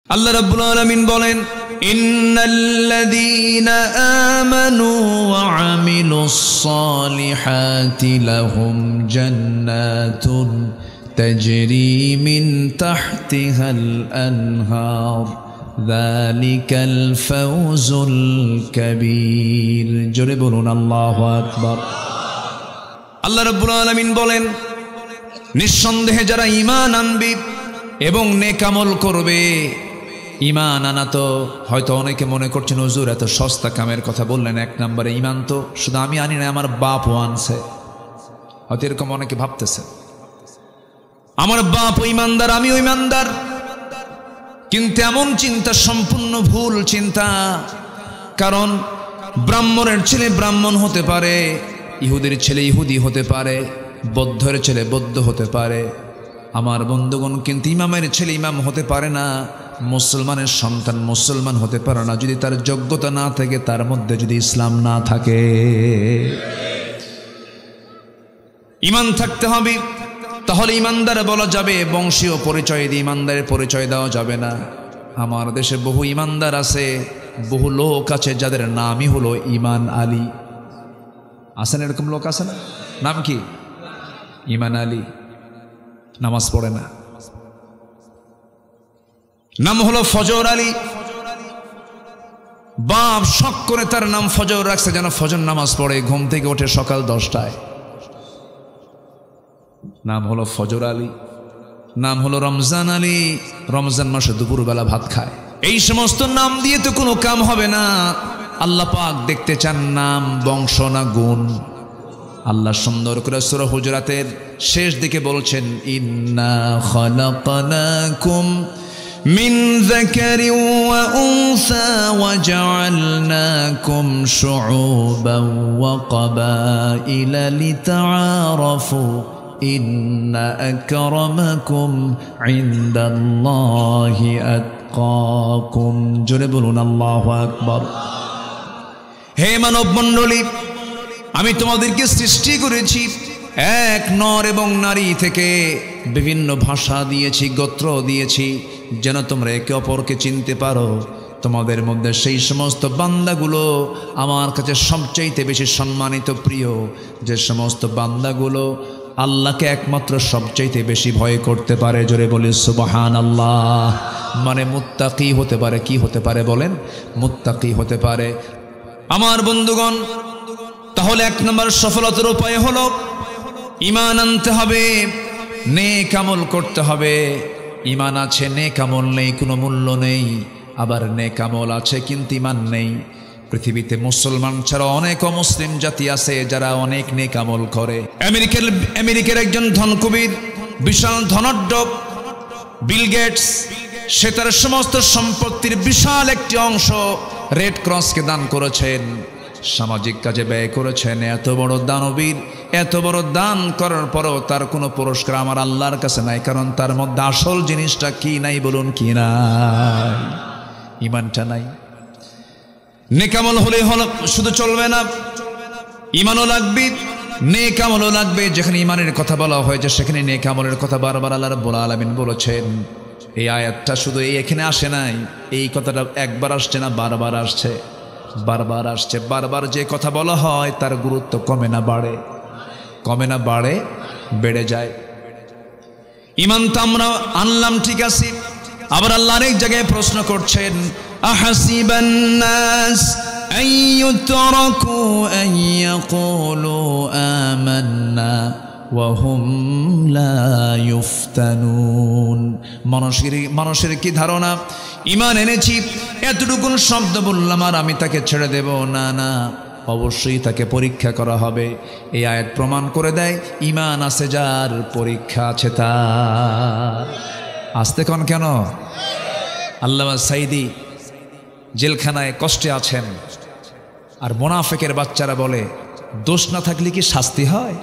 আল্লাহ রাব্বুল আলামিন বলেন, ইন্নাল্লাযীনা আমানু ওয়া আমিলুস সালিহাতি লাহুম জান্নাতুন তাজরি মিন তাহতিহাল আনহার যালিকাল ফাওজুল কাবীর। জোরে বলুন আল্লাহু আকবার। আল্লাহ রাব্বুল আলামিন বলেন, নিঃসন্দেহে যারা ঈমান আনবে এবং নেক আমল করবে। ঈমান আনা তো হয়তো অনেকে মনে করছেন হুজুর এত সস্তা কামের কথা বললেন, এক নম্বরে ঈমান তো শুধু আমি আনি না, আমার বাপও আনছে। হয়তো এরকম অনেকে ভাবতেছে আমার বাপও ঈমানদার, আমিও ঈমানদার। কিন্তু এমন চিন্তা সম্পূর্ণ ভুল চিন্তা। কারণ ব্রাহ্মণের ছেলে ব্রাহ্মণ হতে পারে, ইহুদির ছেলে ইহুদি হতে পারে, বৌদ্ধের ছেলে বৌদ্ধ হতে পারে। আমার বন্ধুগণ, কিন্তু ইমামের ছেলে ইমাম হতে পারে না, মুসলমানের সন্তান মুসলমান হতে পারে না যদি তার যোগ্যতা না থাকে, তার মধ্যে যদি ইসলাম না থাকে। ঈমান থাকতে হবে, তাহলে ঈমানদার বলা যাবে। বংশীয় পরিচয় দিয়ে ঈমানদারের পরিচয় দেওয়া যাবে না। আমার দেশে বহু ঈমানদার আছে, বহু লোক আছে যাদের নামই হলো ঈমান আলী। আছেন এরকম লোক? আছে না? নাম কি? ঈমান আলী। নামাজ পড়ে না। নাম হলো ফজর আলী। বাপ শখ করে তার নাম ফজর রাখছে, যেন ফজর নামাজ পড়ে, ঘুম থেকে ওঠে সকাল 10টায়। নাম হলো ফজর আলী। নাম হলো রমজান আলী, রমজান মাসে দুপুরবেলা ভাত খায়। এই সমস্ত নাম দিয়ে তো কোনো কাম হবে না। আল্লাহ পাক দেখতে চান নাম, বংশ না গুণ। আল্লাহ সুন্দর করে সূরা হুজরাতের শেষ দিকে বলছেন, ইন্না খালাকনাকুম মিন যাকারিন ওয়া উনসা ওয়া জাআলনাকুম শুউবান ওয়া ক্বাবাইলা লিতাআরাফু ইন্না আকরামাকুম ইনদাল্লাহি আতকাকুম। জোরে বলুন আল্লাহু আকবার। হে মানব মণ্ডলী, আমি তোমাদেরকে সৃষ্টি করেছি এক নর এবং নারী থেকে, বিভিন্ন ভাষা দিয়েছি, গোত্র দিয়েছি, যেন তোমরা একে অপরকে চিনতে পারো। তোমাদের মধ্যে সেই সমস্ত বান্দাগুলো আমার কাছে সবচাইতে বেশি সম্মানিত, প্রিয়, যে সমস্ত বান্দাগুলো আল্লাহকে একমাত্র সবচাইতে বেশি ভয় করতে পারে। জোরে বলি সুবহানাল্লাহ। মানে মুত্তাকি হতে পারে। কি হতে পারে বলেন? মুত্তাকি হতে পারে। আমার বন্ধুগণ, তাহলে এক নম্বর সফলতার উপায় হলো ঈমান আনতে হবে, নেক আমল করতে হবে। ঈমান আছে, নেক আমল নেই, কোনো মূল্য নেই। আবার নেক আমল আছে কিন্তু ঈমান নেই। পৃথিবীতে মুসলমান ছাড়া অনেক অমুসলিম জাতি আছে যারা অনেক নেক আমল করে। আমেরিকার একজন ধনকুবের, বিশাল ধনাঢ্য বিল গেটস, সে তার সমস্ত সম্পত্তির বিশাল একটি অংশ রেড ক্রসকে দান করেছেন, সামাজিক কাজে ব্যয় করেছেন। এত বড় দানবীর, এত বড় দান করার পরও তার কোনো পুরস্কার আমার আল্লাহর কাছে নাই। কারণ তার মধ্যে আসল জিনিসটা কি নাই বলুন? কি নাই? ঈমানটা নাই। নেক আমল হলে শুধু চলবে না, ঈমানও লাগবে, নেক আমলও লাগবে। যেখানে ঈমানের কথা বলা হয়েছে সেখানে নেক আমলের কথা বারবার আল্লাহ রাব্বুল আলামিন বলেছেন। এই আয়াতটা শুধু এখানে আসে নাই, এই কথাটা একবার আসছে না, বারবার আসছে, বারবার আসছে। বারবার যে কথা বলা হয় তার গুরুত্ব কমে না বাড়ে? কমে না বাড়ে? বেড়ে যায়। ঈমান তো আমরা আনলাম, ঠিক আছে। আবার আল্লাহ অনেক জায়গায় প্রশ্ন করছেন, আহাসিবান নাস আন ইউতরাকু আন ইয়াকুলু আমান্না ওয়া হুম লা ইফতানুন। মানুষের কি ধারণা, ঈমান এনেছি, এতটুকুন শব্দ বললাম আর আমি তাকে ছেড়ে দেব? না না, অবশ্যই তাকে পরীক্ষা করা হবে। এই আয়াত প্রমাণ করে দেয়, ঈমান আছে যার, পরীক্ষা আছে তার। আসতে কোন কেন? আল্লামা সাইদি জেলখানায় কষ্টে আছেন, আর মুনাফিকের বাচ্চারা বলে, দোষ না থাকলে কি শাস্তি হয়?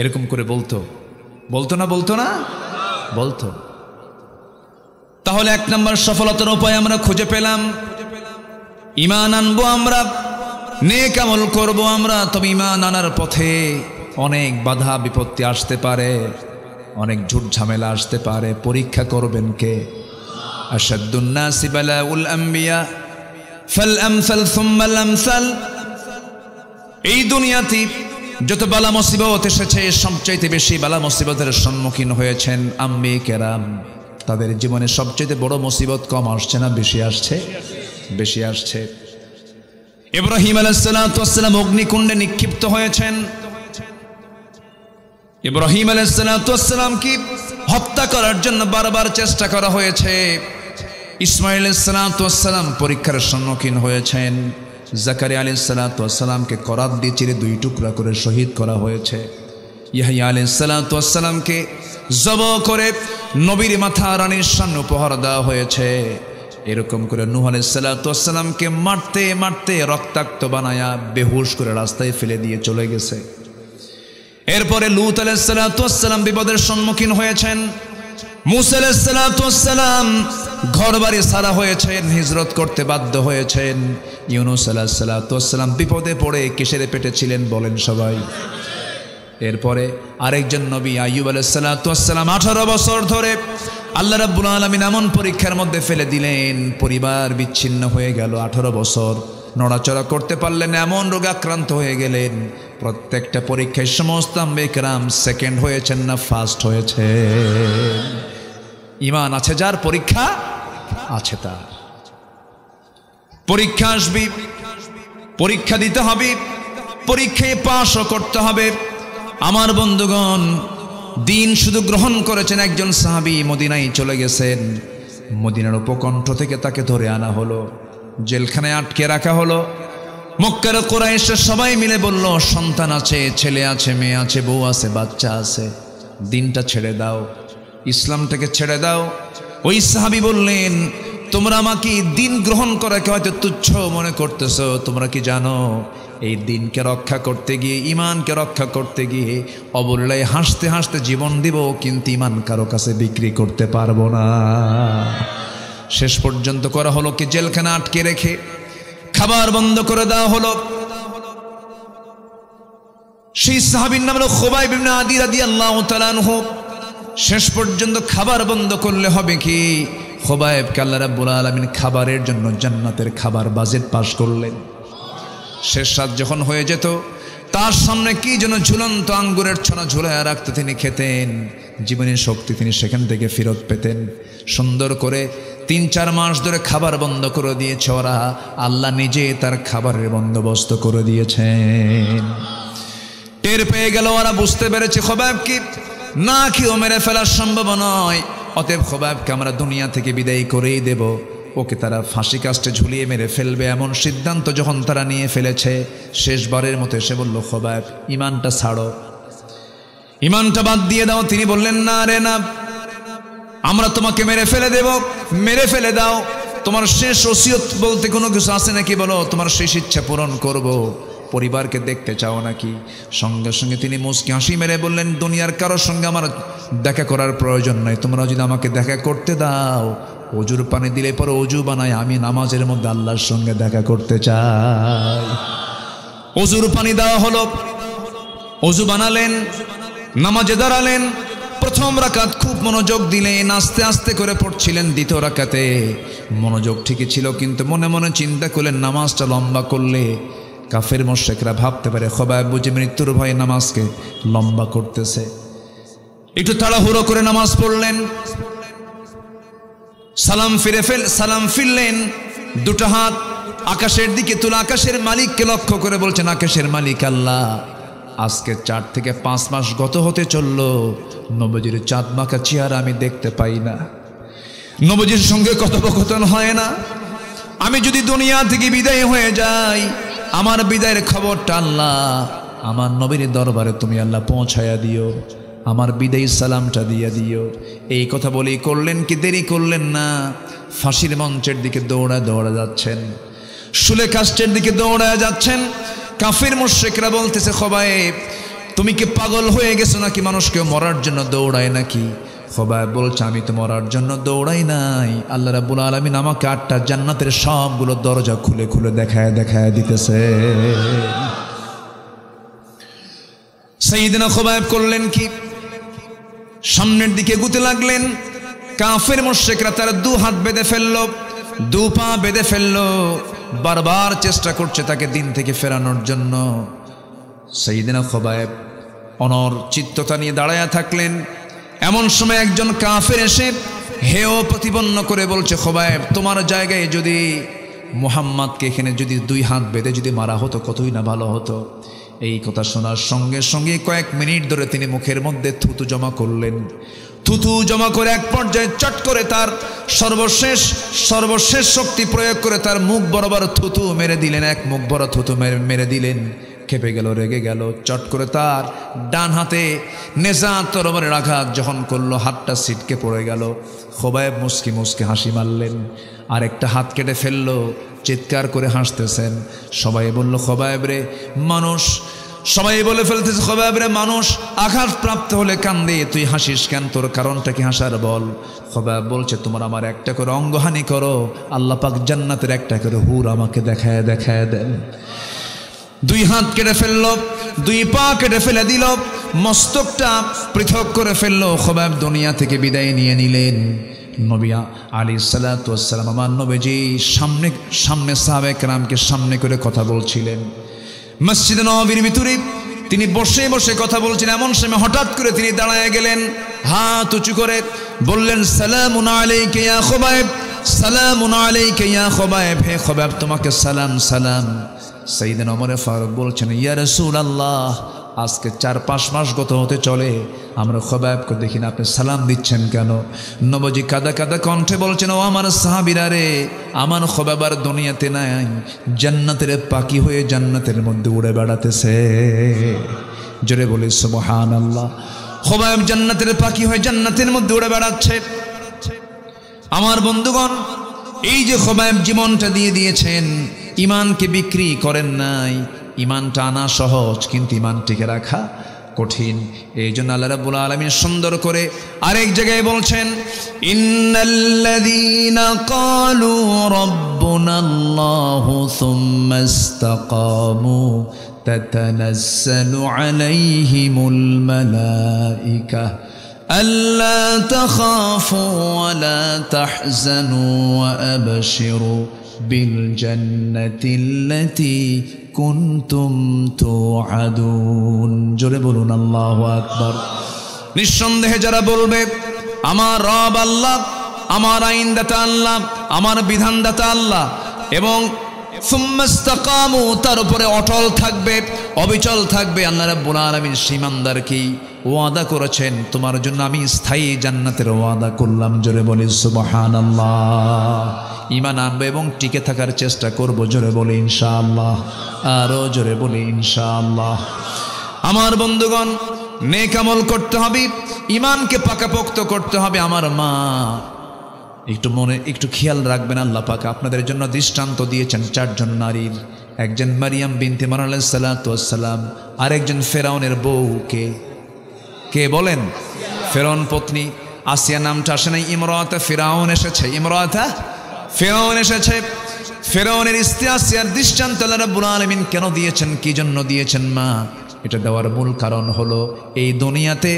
এরকম করে বলতো না? বলতো না? বলতো। তাহলে এক নম্বর সফলতার উপায় আমরা খুঁজে পেলাম। ঈমান আনবো আমরা, নেক আমল করবো আমরা। তবে ঈমান আনার পথে অনেক বাধা বিপত্তি আসতে পারে, অনেক ঝুট ঝামেলা আসতে পারে। পরীক্ষা করবেন কে? আশাদ্দুন নাসি বালাউল আম্বিয়া ফাল আমসাল সুম্মাল আমসাল। এই দুনিয়াতে যত বালা মুসিবত এসেছে সবচাইতে বেশি বালা মুসিবতের সম্মুখীন হয়েছেন আম্বিয়া কেরাম। তাদের জীবনে সবচাইতে বড় মুসিবত কম আসছে না বেশি আসছে? বেশি আসছে। ইব্রাহিম আলাইহিস সালাতু ওয়াস সালাম অগ্নিকুণ্ডে নিক্ষিপ্ত হয়েছেন। ইব্রাহিম আলাইহিস সালাতু ওয়াস সালামকে হত্যা করার জন্য বারবার চেষ্টা করা হয়েছে। ইসমাঈল আলাইহিস সালাতু ওয়াস সালাম পরীক্ষার সম্মুখীন হয়েছেন। জাকারিয়া আলাইহিস সালাতু ওয়াস সালামকে করাত দিয়ে চিরে 2 টুকরা করে শহীদ করা হয়েছে। ইয়াহইয়া আলাইহিস সালাতু ওয়াস সালামকে জবাহ করে নবীর মাথা রানীর সামনে উপহার দেওয়া হয়েছে। এরকম করে নূহ আলাইহিস সালাতু ওয়াস সালামকে মারতে মারতে রক্তাক্ত বানায়া বেহুশ করে রাস্তায় ফেলে দিয়ে চলে গেছে। এরপরে লূত আলাইহিস সালাতু ওয়াস সালাম বিপদের সম্মুখীন হয়েছেন। মূসা আলাইহিস সালাতু ওয়াস সালাম ঘরবাড়ি ছাড়া হয়েছেন, হিজরত করতে বাধ্য হয়েছেন। ইউনূস আলাইহিস সালাতু ওয়াস সালাম বিপদে পড়ে কিসের পেটে ছিলেন বলেন সবাই? এরপরে আরেকজন নবী আইয়ুব আলাইহিস সালাতু ওয়াস সালাম 18 বছর ধরে আল্লাহ রাব্বুল আলামিন এমন পরীক্ষার মধ্যে ফেলে দিলেন, পরিবার বিচ্ছিন্ন হয়ে গেল। 18 বছর নড়াচড়া করতে পারলেন, এমন রোগে আক্রান্ত হয়ে গেলেন। প্রত্যেকটা পরীক্ষায় সমস্ত আম্বিয়া কেরাম সেকেন্ড হয়েছেন না ফার্স্ট হয়েছে? ঈমান আছে যার, পরীক্ষা আছে তার। পরীক্ষা আসবে, পরীক্ষা দিতে হবে, পরীক্ষায় পাশও করতে হবে। আমার বন্ধুগণ, দিন শুধু গ্রহণ করেছেন একজন সাহাবী, মদিনায় চলে গেছেন। মদিনার উপকণ্ঠ থেকে তাকে ধরে আনা হলো, জেলখানায় আটকে রাখা হলো। মক্কার কুরাইশের সবাই মিলে বলল, সন্তান আছে, ছেলে আছে, মেয়ে আছে, বউ আছে, বাচ্চা আছে, দিনটা ছেড়ে দাও, ইসলামটাকে ছেড়ে দাও। ওই সাহাবী বললেন, তোমরা আমাকে দিন গ্রহণ করাকে হয়তো তুচ্ছ মনে করতেছো, তোমরা কি জানো এই দিনকে রক্ষা করতে গিয়ে, ইমানকে রক্ষা করতে গিয়ে অবলীলায় হাসতে হাসতে জীবন দিব, কিন্তু ইমান কারো কাছে বিক্রি করতে পারবো না। শেষ পর্যন্ত করা হলো কি, জেলখানা আটকে রেখে খাবার বন্ধ করে দেওয়া হলো। সেই সাহাবীর নাম হলো খুবাইব ইবনে আদি রাদিয়াল্লাহু তাআলা আনহু। শেষ পর্যন্ত খাবার বন্ধ করলে হবে কি, খুবাইবকে আল্লাহ রাব্বুল আলামিন খাবারের জন্য জান্নাতের খাবার বাজেট পাশ করলেন। শেষ রাত যখন হয়ে যেত, তার সামনে কি যেন ঝুলন্ত আঙ্গুরের ছড়া ঝুলাইয়া রাখতে তিনি খেতেন। জীবনের শক্তি তিনি সেখান থেকে ফেরত পেতেন। সুন্দর করে 3-4 মাস ধরে খাবার বন্ধ করে দিয়েছে ওরা, আল্লাহ নিজে তার খাবারের বন্দোবস্ত করে দিয়েছেন। টের পেয়ে গেল ওরা, বুঝতে পেরেছে খুবাইবকে না খেয়েও মেরে ফেলার সম্ভব নয়, অতএব খুবাইবকে আমরা দুনিয়া থেকে বিদায় করেই দেব, ওকে তারা ফাঁসি কাস্টে ঝুলিয়ে মেরে ফেলবে, এমন সিদ্ধান্ত যখন তারা নিয়ে ফেলেছে, শেষবারের মতো এসে বলল, খুবাইব ইমানটা ছাড়ো, ইমানটা বাদ দিয়ে দাও। তিনি বললেন, না রে না, আমরা তোমাকে মেরে ফেলে দেব, মেরে ফেলে দাও। তোমার শেষ ওসিয়ত বলতে কোনো কিছু আছে নাকি বলো, তোমার শেষ ইচ্ছা পূরণ করব, পরিবারকে দেখতে চাও নাকি? সঙ্গে সঙ্গে তিনি মুচকি হাসি মেরে বললেন, দুনিয়ার কারোর সঙ্গে আমার দেখা করার প্রয়োজন নাই, তোমরা যদি আমাকে দেখা করতে দাও, অজুর পানি দিলে পরে অজু বানায় আমি নামাজের মধ্যে আল্লাহর সঙ্গে দেখা করতে চাই। অজুর পানি দেওয়া হলো, অজু বানালেন, নামাজে দাঁড়ালেন। প্রথম রাকাত খুব মনোযোগ দিলেন, আস্তে আস্তে করে পড়ছিলেন। দ্বিতীয় রাকাতে মনোযোগ ঠিকই ছিল, কিন্তু মনে মনে চিন্তা করলেন, নামাজটা লম্বা করলে কাফের মুশরিকরা ভাবতে পারে খুবাইব বুঝি মৃত্যুর ভয়ে নামাজকে লম্বা করতেছে। একটু তাড়াহুড়ো করে নামাজ পড়লেন, সালাম ফিরলেন, 2টা হাত আকাশের দিকে তুলে আকাশের মালিককে লক্ষ্য করে বলছেন, আকাশের মালিক আল্লাহ, আজকে 4 থেকে 5 মাস গত হতে চলল, নবীজির চাঁদ মাখা চেহারা আমি দেখতে পাই না, নবীজির সঙ্গে কথোপকথন হয় না। আমি যদি দুনিয়া থেকে বিদায় হয়ে যাই, আমার বিদায়ের খবরটা আল্লাহ আমার নবীর দরবারে তুমি আল্লাহ পৌঁছায়া দিও, আমার বিদায়ী সালামটা দিয়ে দিও। এই কথা বলেই করলেন কি, দেরি করলেন না, ফাঁসির মঞ্চের দিকে দৌড়া যাচ্ছেন, শুলে কাষ্টের দিকে দৌড়া যাচ্ছেন। কাফির মুশরিকরা বলতেছে, খুবাইব তুমি কি পাগল হয়ে গেছো নাকি, মানুষকে মরার জন্য দৌড়ায় নাকি? খুবাইব বলছে, আমি তো মরার জন্য দৌড়াই নাই, আল্লাহ রাব্বুল আলামিন আমাকে 8টা জান্নাতের সবগুলো দরজা খুলে খুলে দেখায় দিতেছে। সাইয়েদনা খুবাইব করলেন কি, সামনের দিকে এগুতে লাগলেন। কাফের মুশরিকরা তার দু হাত বেঁধে ফেললো, দু পা বেঁধে ফেললো, বারবার চেষ্টা করছে তাকে দিন থেকে ফেরানোর জন্য। সাইয়েদনা খুবাইব অনর চিত্ততা নিয়ে দাঁড়ায়া থাকলেন। এমন সময় একজন কাফের এসে হেয় প্রতিপন্ন করে বলছে, খুবাইব তোমার জায়গায় যদি মুহাম্মাদকে এখানে যদি দুই হাত বেঁধে যদি মারা হতো কতই না ভালো হতো। এই কথা শোনার সঙ্গে সঙ্গে কয়েক মিনিট ধরে তিনি মুখের মধ্যে থুতু জমা করলেন। থুতু জমা করে এক পর্যায়ে চট করে তার সর্বশেষ শক্তি প্রয়োগ করে তার মুখ বরাবর থুতু মেরে দিলেন। এক মুখ বড় থুতু মেরে দিলেন। খেপে গেল, রেগে গেল। চট করে তার ডান হাতে নেজা তরবারের আঘাত যখন করলো, হাতটা ছিটকে পড়ে গেল। খুবাইব মুস্কি মুস্কি হাসি মারলেন, আর একটা হাত কেটে ফেললো, চিৎকার করে হাসতেছেন। সবাই বলল, খুবাইব রে মানুষ, সবাই বলে ফেলতেছে, খুবাইব রে মানুষ আঘাত প্রাপ্ত হলে কান্দে, তুই হাসিস কেন, তোর কারণটা কি হাসার বল। খুবাইব বলছে, তোমার আমার একটা করে অঙ্গহানি করো, আল্লাহ পাক জান্নাতের একটা করে হুর আমাকে দেখায় দেন। দুই হাত কেটে ফেললো, দুই পা কেটে ফেলে দিল, মস্তকটা পৃথক করে ফেললো। খুবাইব দুনিয়া থেকে বিদায় নিয়ে নিলেন। নবী আলাইহিস সালাতু ওয়াস সালাম আমার নবীজি সামনে সাহাবায়ে কেরামকে সামনে করে কথা বলছিলেন। মসজিদে নববীর ভিতরে তিনি বসে বসে কথা বলছেন। এমন সময় হঠাৎ করে তিনি দাঁড়ায় গেলেন, হাত উঁচু করে বললেন, সালামুন আলাইকা ইয়া খুবাইব, সালামুন আলাইকা ইয়া খুবাইব, হে খুবাইব তোমাকে সালাম সালাম। সাইয়েদনা ওমর ফারুক বলছেন, ইয়া রাসূলুল্লাহ আজকে 4-5 মাস গত হতে চলে, আমরা খুবাইবকে দেখি না, আপনি সালাম দিচ্ছেন কেন? নবীজি কাদা কাদা কণ্ঠে বলছেন, ও আমার সাহাবীরা রে, আমার খুবাইব আর দুনিয়াতে নাই, জান্নাতের পাখি হয়ে জান্নাতের মধ্যে উড়ে বেড়াতেছে। জোরে বলি সুবহানাল্লাহ। খুবাইব জান্নাতের পাখি হয়ে জান্নাতের মধ্যে উড়ে বেড়াচ্ছে। আমার বন্ধুগণ, এই যে খুবাইব জীবনটা দিয়ে দিয়েছেন, ইমানকে বিক্রি করেন নাই। ইমানটা আনা সহজ, কিন্তু ইমান টিকে রাখা কঠিন। এই জন্য আল্লাহ রাব্বুল আলামিন সুন্দর করে আরেক জায়গায় বলছেন, ইন্নাল্লাযীনা ক্বালু রাব্বুনাল্লাহু সুম্মা ইসতাকামু তাতানাজ্জালু আলাইহিমুল মালায়েকা আল্লা তাখাফু ওয়া লা তাহজানু ওয়া আবশিরু বিল জান্নাতিল্লাতী কুনতুম তুআদুন। জোরে বলুন আল্লাহু আকবার। নিঃসন্দেহে যারা বলবে আমার রব আল্লাহ, আমার আইনদাতা আল্লাহ, আমার বিধানদাতা আল্লাহ, এবং সুম্মা ইসতাকামু তার উপরে অটল থাকবে, অবিচল থাকবে, আল্লাহ রাব্বুল আলামিন ঈমানদারকে ওয়াদা করেছেন, তোমার জন্য আমি স্থায়ী জান্নাতের ওয়াদা করলাম। জোরে বলি সুবহানাল্লাহ। ঈমান আনবে এবং টিকে থাকার চেষ্টা করব। জোরে বলি ইনশাআল্লাহ। আরো জোরে বলি ইনশাআল্লাহ। আমার বন্ধুগণ, নেক আমল করতে হবে, ঈমানকে পাকাপোক্ত করতে হবে। আমার মা একটু খেয়াল রাখবেন, আল্লাহ পাক আপনাদের জন্য দৃষ্টান্ত দিয়েছেন 4 জন নারীর। একজন মারিয়াম বিনতে ইমরান আলাইহিস সালাতু ওয়াস সালাম, আরেকজন ফেরাউনের বউ। কে বলেন? ফেরাউন পত্নী আসিয়া নামটা আসে নাই, ইমরাতা ফিরাউন এসেছে, ইমরাতা ফেরাউন এসেছে। ফেরাউনের স্ত্রী আসিয়ার দৃষ্টান্ত আল্লাহ রাব্বুল আলামিন কেন দিয়েছেন, কি জন্য দিয়েছেন মা? এটা দেওয়ার মূল কারণ হলো, এই দুনিয়াতে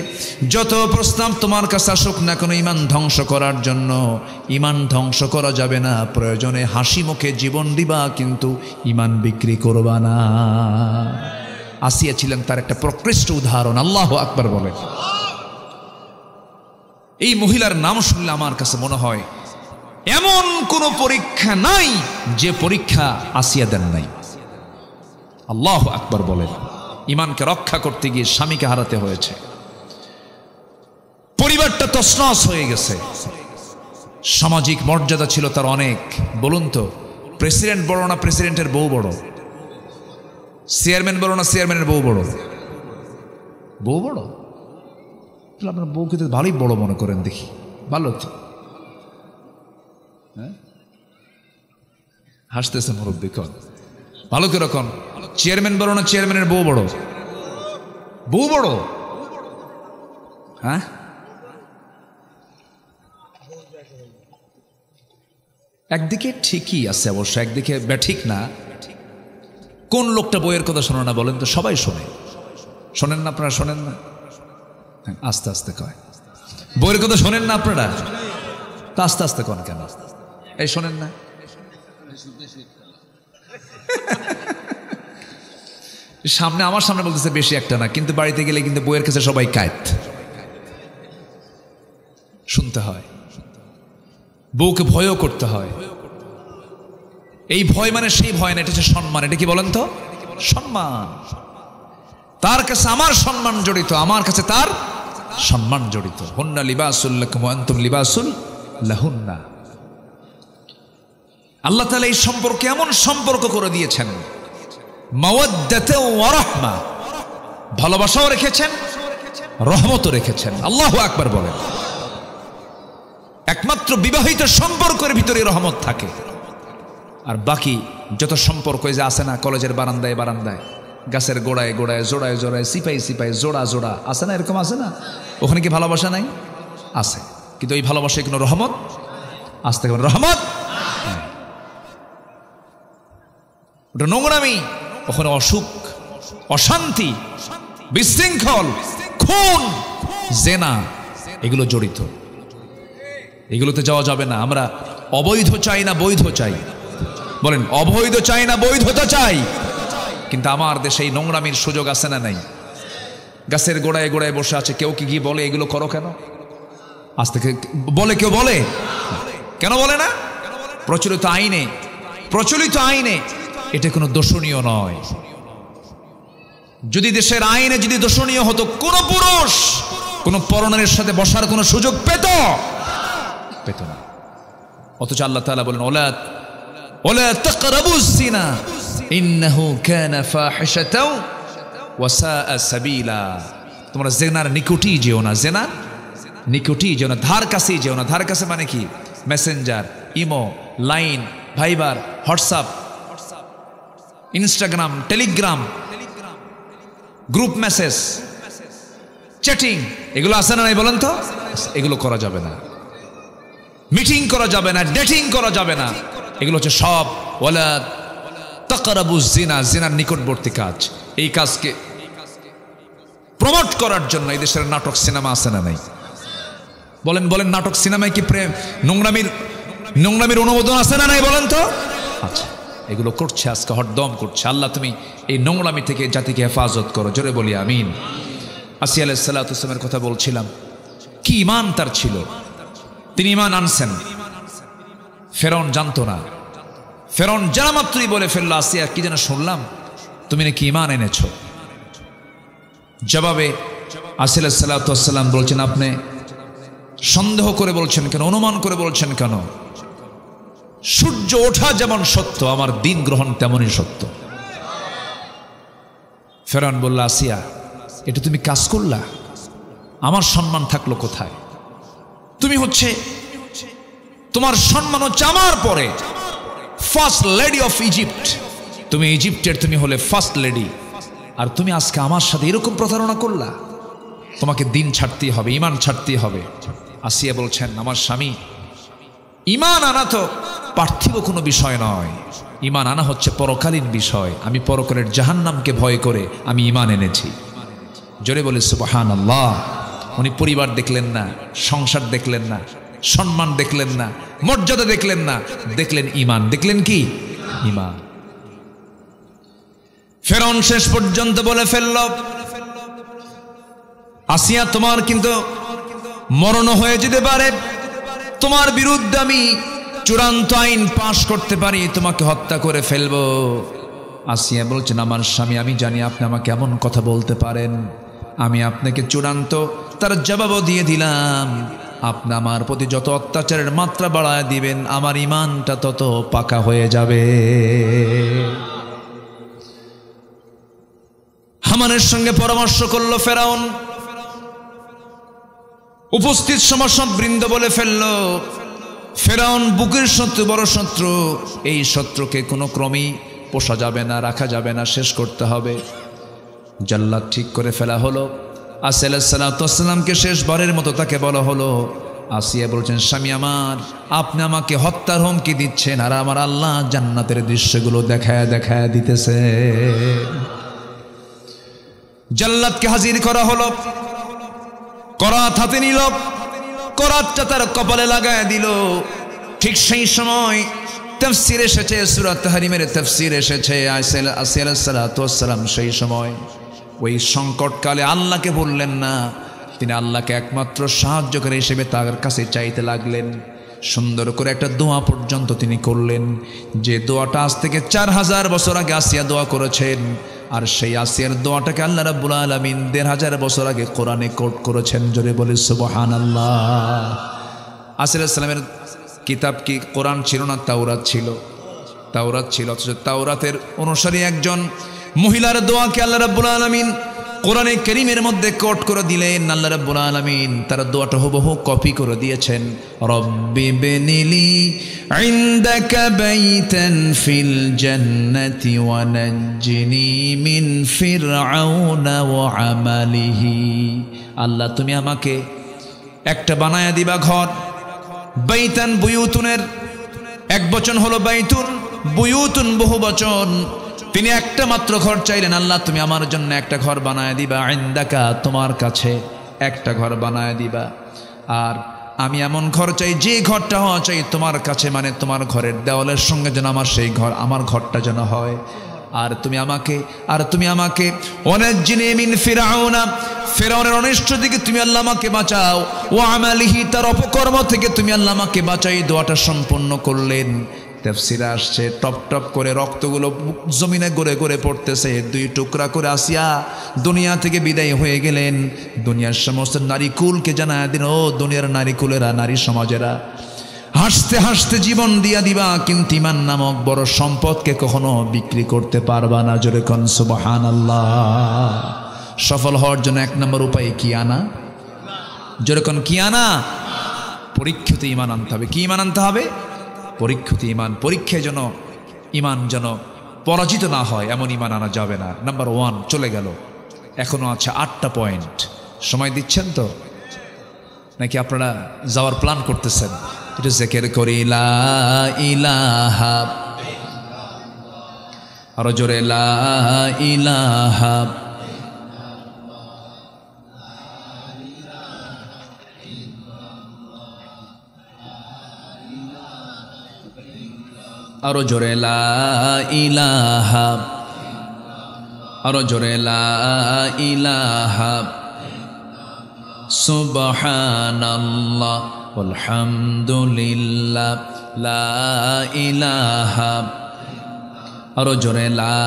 যত প্রস্তাব তোমার কাছে আসুক না কোনো ঈমান ধ্বংস করার জন্য, ঈমান ধ্বংস করা যাবে না। প্রয়োজনে হাসি মুখে জীবন দিবা, কিন্তু ঈমান বিক্রি করবা না। আসিয়া ছিলেন তার একটা প্রকৃষ্ট উদাহরণ। আল্লাহু আকবার বলেন। এই মহিলার নাম শুনলে আমার কাছে মনে হয় এমন কোন পরীক্ষা নাই যে পরীক্ষা আসিয়া দেন নাই। আল্লাহু আকবার বলেন। ঈমানকে রক্ষা করতে গিয়ে স্বামীকে হারাতে হয়েছে, পরিবারটা তছনছ হয়ে গেছে, সামাজিক মর্যাদা ছিল তার অনেক। বলুন তো, প্রেসিডেন্ট বড় না প্রেসিডেন্টের বউ বড়? চেয়ারম্যান বড় না চেয়ারম্যানের বউ বড়? বউ বড়। আপনার বউকে তো ভালোই বড় মনে করেন দেখি, ভালো তো। হ্যাঁ, হাসতেছে মুরব্বী, কন ভালো করে কন। চেয়ারম্যান বড় না চেয়ারম্যানের বউ বড়? বউ বড়। হ্যাঁ, একদিকে ঠিকই আছে অবশ্য, একদিকে ব্যাঠিক না। কোন লোকটা বইয়ের কথা শোনো না বলেন তো? সবাই শোনে। শোনেন না আপনারা? শোনেন না? আস্তে আস্তে কয়, বইয়ের কথা শোনেন না আপনারা? তা আস্তে আস্তে কোন কেন? এই শোনেন না, সামনে আমার সামনে বলতেছে বেশি একটা না, কিন্তু বাড়িতে গেলে কিন্তু বইয়ের কাছে সবাই কায়েত শুনতে হয়, বউকে ভয়ও করতে হয়। এই ভয় মানে সেই ভয় না, এটা হচ্ছে সম্মান। এটা কি বলেন তো? সম্মান। তার কাছে আমার সম্মান জড়িত, আমার কাছে তার সম্মান জড়িত। হুন্না লিবাসুল লাকুম ওয়া আনতুম লিবাসুল লাহুন্না। আল্লাহ তাআলা এই সম্পর্কে এমন সম্পর্ক করে দিয়েছেন, মাওয়াদ্দাতা ওয়া রাহমা, ভালোবাসাও রেখেছেন, রহমতও রেখেছেন। আল্লাহু আকবার বলেন। একমাত্র বিবাহিত সম্পর্কের ভিতরে রহমত থাকে, আর বাকি যত সম্পর্ক যে আছে না, কলেজের বারান্দায় বারান্দায়, গাছের গোড়ায় গোড়ায়, জোড়ায় জোড়ায়, সিপাই সিপাই, জোড়া জোড়া আছে না, এরকম আছে না? ওখানে কি ভালোবাসা নাই? আছে, কিন্তু ওই ভালোবাসায় কোনো রহমত আসতে পারে? রহমত ওটা নোংরামি, ওখানে অসুখ, অশান্তি, বিশৃঙ্খল, খুন, জেনা এগুলো জড়িত। এগুলোতে যাওয়া যাবে না। আমরা অবৈধ চাই না, বৈধ চাই। বলেন, অবৈধ চাই না, বৈধতা চাই। কিন্তু আমার দেশে এই নোংরামির সুযোগ আছে না নাই? গাছের গোড়ায় গোড়ায় বসে আছে, কেউ কি গিয়ে বলে এগুলো করো কেন? আজ থেকে বলে? কেউ বলে? কেন বলে না? প্রচলিত আইনে এটা কোনো দোষণীয় নয়। যদি দেশের আইনে যদি দোষণীয় হতো, কোন পুরুষ কোন পরনারীর সাথে বসার কোনো সুযোগ পেত না। অথচ আল্লাহ তাআলা বলেন, ওয়ালা তাকরাবুজ জিনা ইন্নাহু কানা ফাহিশাতাও ওয়া সাআ সাবিলা। তোমরা জেনার নিকটেই যেও না, জেনার নিকটেই যেও না, ধার কাছেই যেও না। ধার কাছে মানে কি? Messenger, imo, Line, Viber, WhatsApp, Instagram, Telegram, group message, chatting, এগুলো আছে না নাই বলেন তো? এগুলো করা যাবে না। মিটিং করা যাবে না, ডেটিং করা যাবে না। এগুলো হচ্ছে সব ওয়ালা তাকরাবুজ জিনা, জিনার নিকটবর্তী কাজ। এই কাজকে প্রমোট করার জন্য এই দেশের নাটক সিনেমা আছে না নাই? বলেন, নাটক সিনেমায় কি প্রেম, নোংরামির অনুমোদন আছে না নাই বলেন তো? আচ্ছা, এগুলো করছে আজকে, হরদম করছে। আল্লাহ তুমি এই নোংরামি থেকে জাতিকে হেফাজত করো, জোরে বলি আমিন। আসিয়া আলাইহিস সালাতু ওয়াস সালামের কথা বলছিলাম, কি ঈমান তার ছিল। তিনি ঈমান আনছেন, ফেরাউন জানতো না। ফেরাউন জানা মাত্রই বলে ফেললো, আসিয়া কি যেন শুনলাম, তুমি নাকি ঈমান এনেছো। জবাবে আসিয়া আলাইহিস সালাতু ওয়াস সালাম বলছেন, আপনি সন্দেহ করে বলছেন কেন, অনুমান করে বলছেন কেন? সূর্য ওঠা যেমন সত্য, আমার দিন গ্রহণ তেমনই সত্য। ফেরাউন বলল, আসিয়া এটা তুমি কাজ করলা, আমার সম্মান থাকলো কোথায়? তুমি হচ্ছে, তোমার সম্মান হচ্ছে আমার পরে ফার্স্ট লেডি অফ ইজিপ্ট। তুমি ইজিপ্টের, তুমি হলে ফার্স্ট লেডি, আর তুমি আজকে আমার সাথে এরকম প্রতারণা করলা। তোমাকে দিন ছাড়তেই হবে, ঈমান ছাড়তেই হবে। আসিয়া বলছেন, আমার স্বামী, ঈমান আনা তো পার্থিব কোনো বিষয় নয়, ঈমান আনা হচ্ছে পরকালীন বিষয়। আমি পরকালের জাহান্নামকে ভয় করে আমি ঈমান এনেছি। জোরে বলে সুবহানাল্লাহ। উনি পরিবার দেখলেন না, সংসার দেখলেন না, সম্মান দেখলেন না, মর্যাদা দেখলেন না, দেখলেন ঈমান। দেখলেন কি? ঈমান। ফেরাউন শেষ পর্যন্ত বলে ফেলল, আসিয়া তোমার কিন্তু মরণ হয়ে যেতে পারে, তোমার বিরুদ্ধে আমি চূড়ান্ত আইন পাশ করতে পারি, তোমাকে হত্যা করে ফেলবো। আসিয়া বলছেন, আমার স্বামী, আমি জানি আপনি আমাকে এমন কথা বলতে পারেন, আমি আপনাকে চূড়ান্ত তার জবাবও দিয়ে দিলাম। আপনি আমার প্রতি যত অত্যাচারের মাত্রা বাড়ায় দিবেন, আমার ঈমানটা তত পাকা হয়ে যাবে। হামানের সঙ্গে পরামর্শ করলো ফেরাউন। উপস্থিত সমাসদ বৃন্দ বলে ফেলল, ফেরাউন বুকের শত্রু, বড় শত্রু। এই শত্রুকে কোনো ক্রমেই পোষা যাবে না, রাখা যাবে না, শেষ করতে হবে। জাল্লাদ ঠিক করে ফেলা হলো। আসিয়া আলাইহিস সালাতু ওয়াস সালামকে শেষবারের মতো তাকে বলা হলো। আসিয়া বলছেন, স্বামী আমার, আপনি আমাকে হত্যার হুমকি দিচ্ছেন, আর আমার আল্লাহ জান্নাতের দৃশ্যগুলো দেখায় দেখায় দিতেছে। জাল্লাদকে হাজির করা হলো, করাত হাতে নিল। করাতটা তার কপালে লাগায় দিল। ঠিক সেই সময় তাফসীর এসেছে, সূরা তাহরিমের তাফসীর এসেছে, আসিয়া আলাইহিস সালাতু ওয়াস সালাম সেই সময় ওই সংকটকালে আল্লাহকে বললেন না, তিনি আল্লাহকে একমাত্র সাহায্যকারী হিসেবে তার কাছে চাইতে লাগলেন। সুন্দর করে একটা দোয়া পর্যন্ত তিনি করলেন, যে দোয়াটা আজ থেকে 4000 বছর আগে আসিয়া দোয়া করেছেন, আর সেই আসিয়ার দোয়াটাকে আল্লাহ রাব্বুল আলামিন 1500 বছর আগে কোরআনে কোট করেছেন। জোরে বলি সুবহানাল্লাহ। আসিয়া আলাইহিস সালামের কিতাব কি কোরআন ছিল না তাওরাত ছিল? তাওরাত ছিল। অথচ তাওরাতের অনুসারী একজন মহিলার দোয়াকে আল্লাহ রাব্বুল আলামিন কোরআনে কারীমের মধ্যে কোট করে দিলেন। আল্লাহ রাব্বুল আলামিন তার দোয়াটা হুবহু কপি করে দিয়েছেন। রব্বি বিনিলি ইনদাকা বাইতান ফিল জান্নাতি ওয়া নাজ্জিনি মিন ফিরআউনা ওয়া আমালিহি। আল্লাহ তুমি আমাকে একটা বানায়া দিবা ঘর। বাইতান বুয়ুতুনের এক বচন হলো বাইতুন, বুয়ুতুন বহু বচন। তিনি একটা মাত্র ঘর চাইলেন, আল্লাহ তুমি আমার জন্য একটা ঘর বানায় দিবা, ইনদাকা তোমার কাছে একটা ঘর বানায় দিবা। আর আমি এমন ঘর চাই যে ঘরটা হওয়া চাই তোমার কাছে, মানে তোমার ঘরের দেওয়ালের সঙ্গে যেন আমার সেই ঘর, আমার ঘরটা যেন হয়। আর তুমি আমাকে ওয়ানাজ্জিনি মিন ফিরআউনা, ফিরআউনের অনিষ্ট থেকে তুমি আল্লাহ আমাকে বাঁচাও, ওয়া আমালিহি তার অপকর্ম থেকে তুমি আল্লাহ আমাকে বাঁচাই। দোয়াটা সম্পন্ন করলেন। তাফসীরে আসছে টপ টপ করে রক্তগুলো জমিনে গড়ে গড়ে পড়তেছে। 2 টুকরা করে আসিয়া দুনিয়া থেকে বিদায় হয়ে গেলেন। দুনিয়ার সমস্ত নারীকুলকে জানায় দিন, ও দুনিয়ার নারীকুলেরা, নারী সমাজেরা, হাসতে হাসতে জীবন দিয়া দিবা, কিন্তু ঈমান নামক বড় সম্পদকে কখনো বিক্রি করতে পারবা না। জোরে কোন সুবহানাল্লাহ। সফল হওয়ার জন্য 1 নম্বর উপায় কি আনা? জোরে কোন কি আনা? পরীক্ষিত ঈমান আনতে হবে। কি ঈমান আনতে হবে? পরীক্ষিত ঈমান। পরীক্ষায় যেন ঈমান যেন পরাজিত না হয় এমন ঈমান আনা যাবে না। নাম্বার 1 চলে গেল। এখনো আছে 8টা পয়েন্ট। সময় দিচ্ছেন তো নাকি আপনারা যাওয়ার প্ল্যান করতেছেন? এটা জিকির করি লা ইলাহা, আরো জোরে লা ইলাহা আরো জোরে লা ইলাহা, আরো জোরে লা ইলাহা সুবহানাল্লাহ আলহামদুলিল্লাহ লা ইলাহা, আরো জোরে লা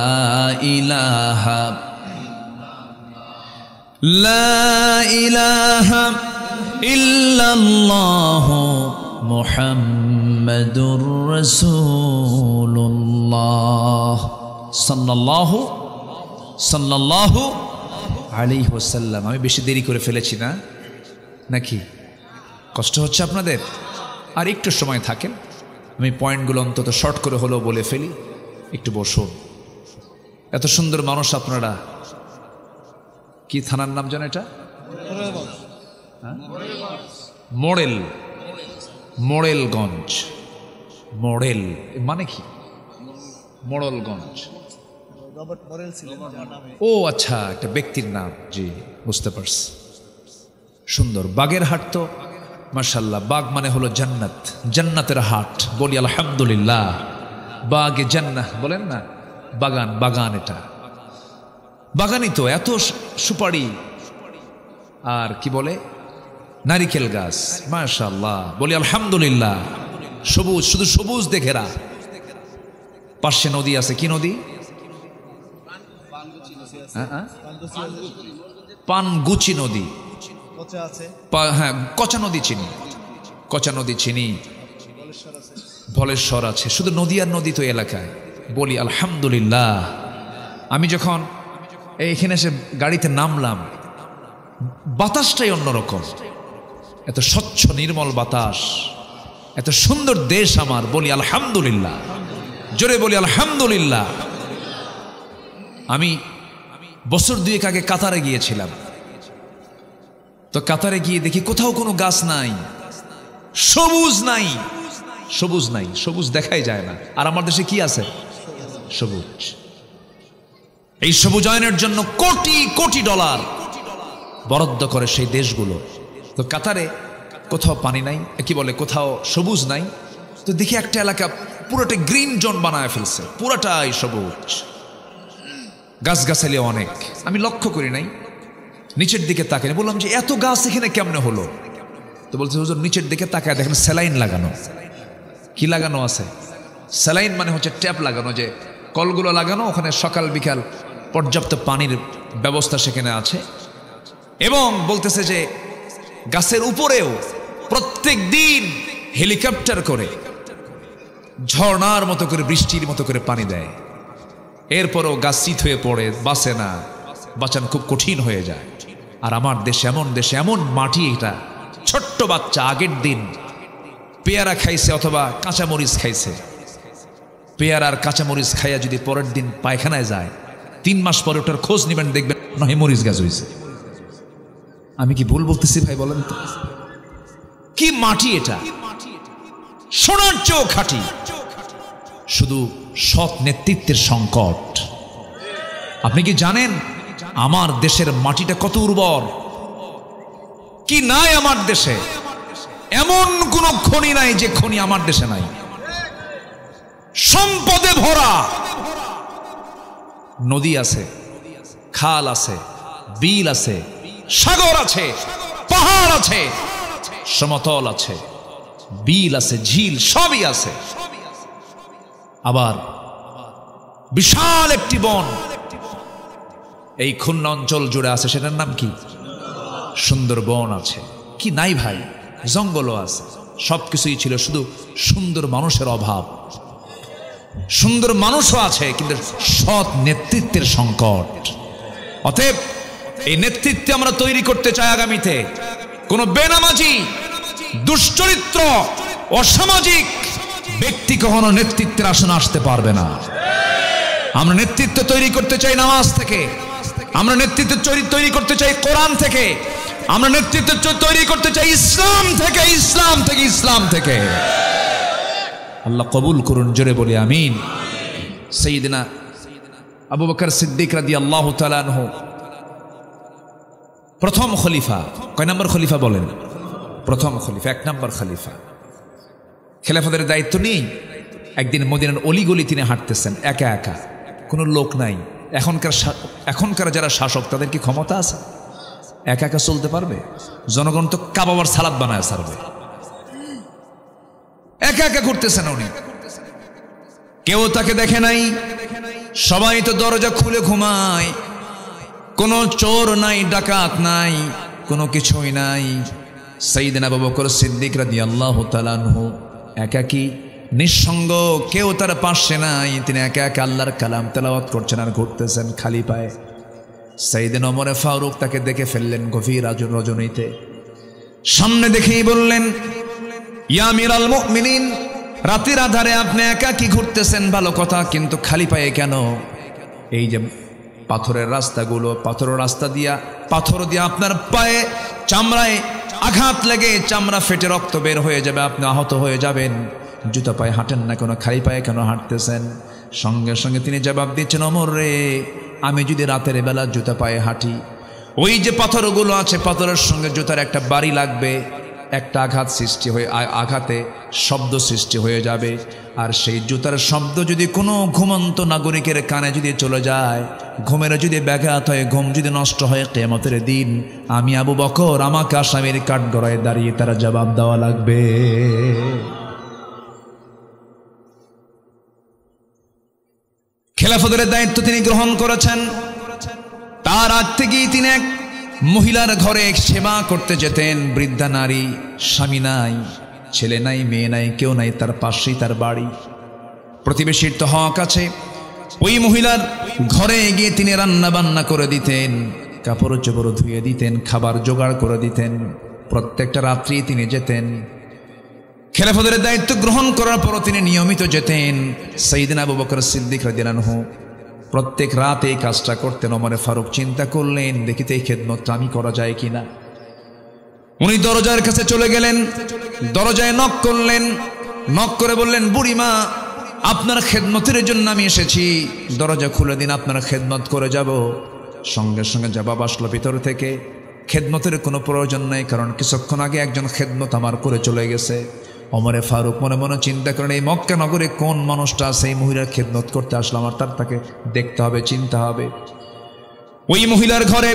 ইলাহা, লা ইলাহা ইল্লাল্লাহ মুহাম্মাদুর রাসূলুল্লাহ সাল্লাল্লাহু আলাইহি ওয়াসাল্লাম। আমি বেশি দেরি করে ফেলেছি না নাকি? কষ্ট হচ্ছে আপনাদের? আর একটু সময় থাকেন, আমি পয়েন্টগুলো অন্তত শর্ট করে হলেও বলে ফেলি। একটু বসুন। এত সুন্দর মানুষ আপনারা। কি থানার নাম জানেন এটা? মোড়েল, মোড়েলগঞ্জ। মোড়েল মানে কি? মোড়লগঞ্জ। ও আচ্ছা, একটা ব্যক্তির নাম। জি বুঝতে পারছি। সুন্দর। বাগেরহাট তো মাশাআল্লাহ, বাগ মানে হলো জান্নাত, জান্নাতের হাট। বলি আলহামদুলিল্লাহ। বাগে জান্নাহ বলেন না, বাগান, বাগান। এটা বাগানই তো, এত সুপারি আর কি বলে নারিকেল গাছ, মাশাআল্লাহ। বলি আলহামদুলিল্লাহ। সবুজ, শুধু সবুজ দেখেরা। পাশে নদী আছে। কি নদী? পানগুচি নদী। হ্যাঁ, কচা নদী চিনি, কচা নদী চিনি। ভলেশ্বর আছে। শুধু নদী আর নদী তো এলাকায়। বলি আলহামদুলিল্লাহ। আমি যখন এইখানে এসে গাড়িতে নামলাম, বাতাসটাই অন্যরকম। এত স্বচ্ছ নির্মল বাতাস, এত সুন্দর দেশ আমার। বলি আলহামদুলিল্লাহ। জোরে বলি আলহামদুলিল্লাহ। আমি বছর 2 আগে কাতারে গিয়েছিলাম। তো কাতারে গিয়ে দেখি কোথাও কোনো গাছ নাই, সবুজ নাই, সবুজ নাই, সবুজ দেখাই যায় না। আর আমার দেশে কি আছে? সবুজ। এই সবুজায়নের জন্য কোটি কোটি ডলার বরাদ্দ করে সেই দেশগুলো। তো কাতারে কোথাও পানি নাই, কি বলে কোথাও সবুজ নাই। তো দেখি একটা এলাকা পুরোটা গ্রিন জোন বানায় ফেলছে, পুরোটাই সবুজ, গাছগাছালি অনেক। আমি লক্ষ্য করি নাই, নিচের দিকে তাকাই, বললাম যে এত গাছ এখানে কেমনে হলো? তো বলছে হুজুর নিচের দিকে তাকায় দেখেন স্যালাইন লাগানো। কি লাগানো আছে? স্যালাইন মানে হচ্ছে ট্যাপ লাগানো, যে কলগুলো লাগানো, ওখানে সকাল বিকাল পর্যাপ্ত পানির ব্যবস্থা সেখানে আছে। এবং বলতেছে যে গাছের উপরেও প্রত্যেক দিন হেলিকপ্টার করে ঝর্ণার মতো করে বৃষ্টির মতো করে পানি দেয়। এরপরও গাছ চিত হয়ে পড়ে, বাঁচে না, বাঁচানো খুব কঠিন হয়ে যায়। আর আমার দেশে এমন মাটি, এটা ছোট্ট বাচ্চা আগের দিন পেয়ারা খাইছে অথবা কাঁচামরিচ খাইছে, পেয়ারার কাঁচামরিচ খাইয়া যদি পরের দিন পায়খানায় যায়, 3 মাস পরে ওটার খোঁজ নেবেন, দেখবেন নয় মরিচ গাছ হয়েছে। আমি কি ভুল বলতেছি ভাই বলেন তো? কি মাটি এটা, সোনার চেয়েও খাঁটি। শুধু সৎ নেতৃত্বের সংকট। আপনি কি জানেন আমার দেশের মাটিটা কত উর্বর? কি নাই আমার দেশে? এমন কোন খনি নাই যে খনি আমার দেশে নাই। সম্পদে ভরা, নদী আছে, খাল আছে, বিল আছে, সাগর আছে, পাহাড় আছে, সমতল আছে, বিল আছে, ঝিল সবই আছে। আবার বিশাল একটি বন এই খুলনা অঞ্চল জুড়ে আছে, সেটার নাম কি? সুন্দরবন আছে। কি নাই ভাই? জঙ্গলও আছে, সবকিছুই ছিল, শুধু সুন্দর মানুষের অভাব। সুন্দর মানুষও আছে, কিন্তু সৎ নেতৃত্বের সংকট। অতএব এই নেতৃত্বে আমরা তৈরি করতে চাই আগামীতে। কোন বেনামাজি, দুশ্চরিত্র, অসামাজিক ব্যক্তি কখনো নেতৃত্বের আসনে আসতে পারবে না। আমরা নেতৃত্ব তৈরি করতে চাই নামাজ থেকে, আমরা নেতৃত্ব তৈরি করতে চাই কোরআন থেকে, আমরা নেতৃত্ব তৈরি করতে চাই ইসলাম থেকে, ইসলাম থেকে, ইসলাম থেকে। আল্লাহ কবুল করুন, জোরে বলি আমিন। সাইয়েদনা আবু বকর সিদ্দিক রাদিয়াল্লাহু তাআলা আনহু প্রথম খলিফা। কয় নম্বর খলিফা বলেন? প্রথম খলিফা, 1 নম্বর খলিফা। খেলাফতের দায়িত্ব নেই। একদিন মদিনার অলিগলি তিনি হাঁটতেছেন একা একা, কোনো লোক নাই। এখনকার যারা শাসক, তাদের কি ক্ষমতা আছে একা একা চলতে পারবে? জনগণ তো কাবাবার সালাদ বানায় ছাড়বে। একা একা ঘুরতেছেন উনি, কেউ তাকে দেখে নাই, সবাই তো দরজা খুলে ঘুমায়, কোনো চোর নাই, ডাকাত নাই, কোনো কিছুই নাই। সাইয়েদনা আবু বকর সিদ্দিক রাদিয়াল্লাহু তাআলা আনহু একাকী, নিঃসঙ্গ, কেউ তার পাশে নাই। তিনি একা একা আল্লাহর কালাম তেলাওয়াত করছেন আর ঘুরতেছেন খালি পায়ে। সাইয়েদনা ওমর ফারুক তাকে দেখে ফেললেন গভীর রজনীতে, সামনে দেখেই বললেন, ইয়া আমিরাল মুমিনিন, রাতের আধারে আপনি একাকী ঘুরতেছেন ভালো কথা, কিন্তু খালি পায়ে কেন? এই যে পাথরের রাস্তাগুলো, পাথরের রাস্তা দিয়া, পাথর দিয়া আপনার পায়ে চামড়ায় আঘাত লেগে চামড়া ফেটে রক্ত বের হয়ে যাবে, আপনি আহত হয়ে যাবেন। জুতা পায়ে হাঁটেন না কেন? খালি পায়ে কেন হাঁটতেছেন? সঙ্গে সঙ্গে তিনি জবাব দিচ্ছেন, ওমর রে, আমি যদি রাতের বেলা জুতা পায়ে হাঁটি, ওই যে পাথরগুলো আছে, পাথরের সঙ্গে জুতার একটা বাড়ি লাগবে, একটা আঘাত সৃষ্টি হয়ে, আঘাতে শব্দ সৃষ্টি হয়ে যাবে। আর সেই জুতার শব্দ যদি কোনো ঘুমন্ত নাগরিকের কানে যদি চলে যায়, ঘুমের যদি ব্যাঘাত হয়, ঘুম যদি নষ্ট হয়, কিয়ামতের দিন আমি আবু বকর, আমাকে আসামির কাঠগড়ায় দাঁড়িয়ে তারা জবাব দেওয়া লাগবে। খেলাফতের দায়িত্ব তিনি গ্রহণ করেছেন। তার আগ থেকেই তিনি এক মহিলার ঘরে সেবা করতে যেতেন। বৃদ্ধা নারী, স্বামী নাই, ছেলে নাই, মেয়ে নাই, কেউ নাই, তার পাশেই তার বাড়ি। প্রতিবেশীর তো হক আছে। ওই মহিলার ঘরে গিয়ে তিনি রান্না বান্না করে দিতেন, কাপড় চোপড় ধুয়ে দিতেন, খাবার জোগাড় করে দিতেন। প্রত্যেকটা রাত্রি তিনি যেতেন। খেলাফতের দায়িত্ব গ্রহণ করার পরও তিনি নিয়মিত যেতেন। সাইয়েদনা আবু বকর সিদ্দিক রাদিয়াল্লাহু আনহু প্রত্যেক রাতে এই কাজটা করতেন। ওমর ফারুক চিন্তা করলেন, দেখিতে এই খেদমতটা আমি করা যায় কিনা। উনি দরজার কাছে চলে গেলেন, দরজায় নক করলেন, নক করে বললেন, বুড়িমা, আপনার খেদমতের জন্য আমি এসেছি, দরজা খুলে দিন, আপনার খেদমত করে যাব। সঙ্গে সঙ্গে জবাব আসলো ভিতর থেকে, খেদমতের কোনো প্রয়োজন নেই, কারণ কিছুক্ষণ আগে একজন খেদমত আমার করে চলে গেছে। ওমরে ফারুক মনে মনে চিন্তা করেন, এই মক্কা নগরে কোন মানুষটা আছে এই মহিলার খেদমত করতে আসলাম, আর তাকে দেখতে হবে, চিনতে হবে। ওই মহিলার ঘরে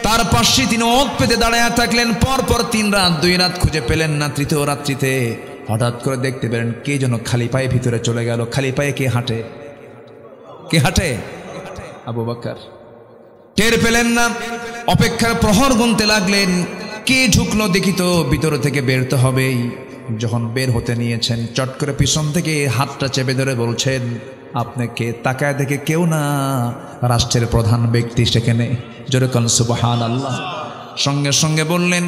তার পাশে তিনি ওঁত পেতে দাঁড়ায় থাকলেন। পরপর 3 রাত 2 রাত খুঁজে পেলেন না। তৃতীয় রাত্রিতে হঠাৎ করে দেখতে পেলেন কে যেন খালি পায়ে ভিতরে চলে গেল। খালি পায়ে কে হাঁটে? কে হাঁটে? আবু বকর। টের পেলেন না, অপেক্ষার প্রহর গুনতে লাগলেন। কে ঢুকলো দেখি তো, ভিতরে থেকে বেরোতে হবেই। যখন বের হতে নিয়েছেন, চট করে পিছন থেকে হাতটা চেপে ধরে বলছেন, আপনাকে তাকায় দেখে কেউ না, রাষ্ট্রের প্রধান ব্যক্তি সেখানে। জোরে কোন সুবহানাল্লাহ। সঙ্গে সঙ্গে বললেন,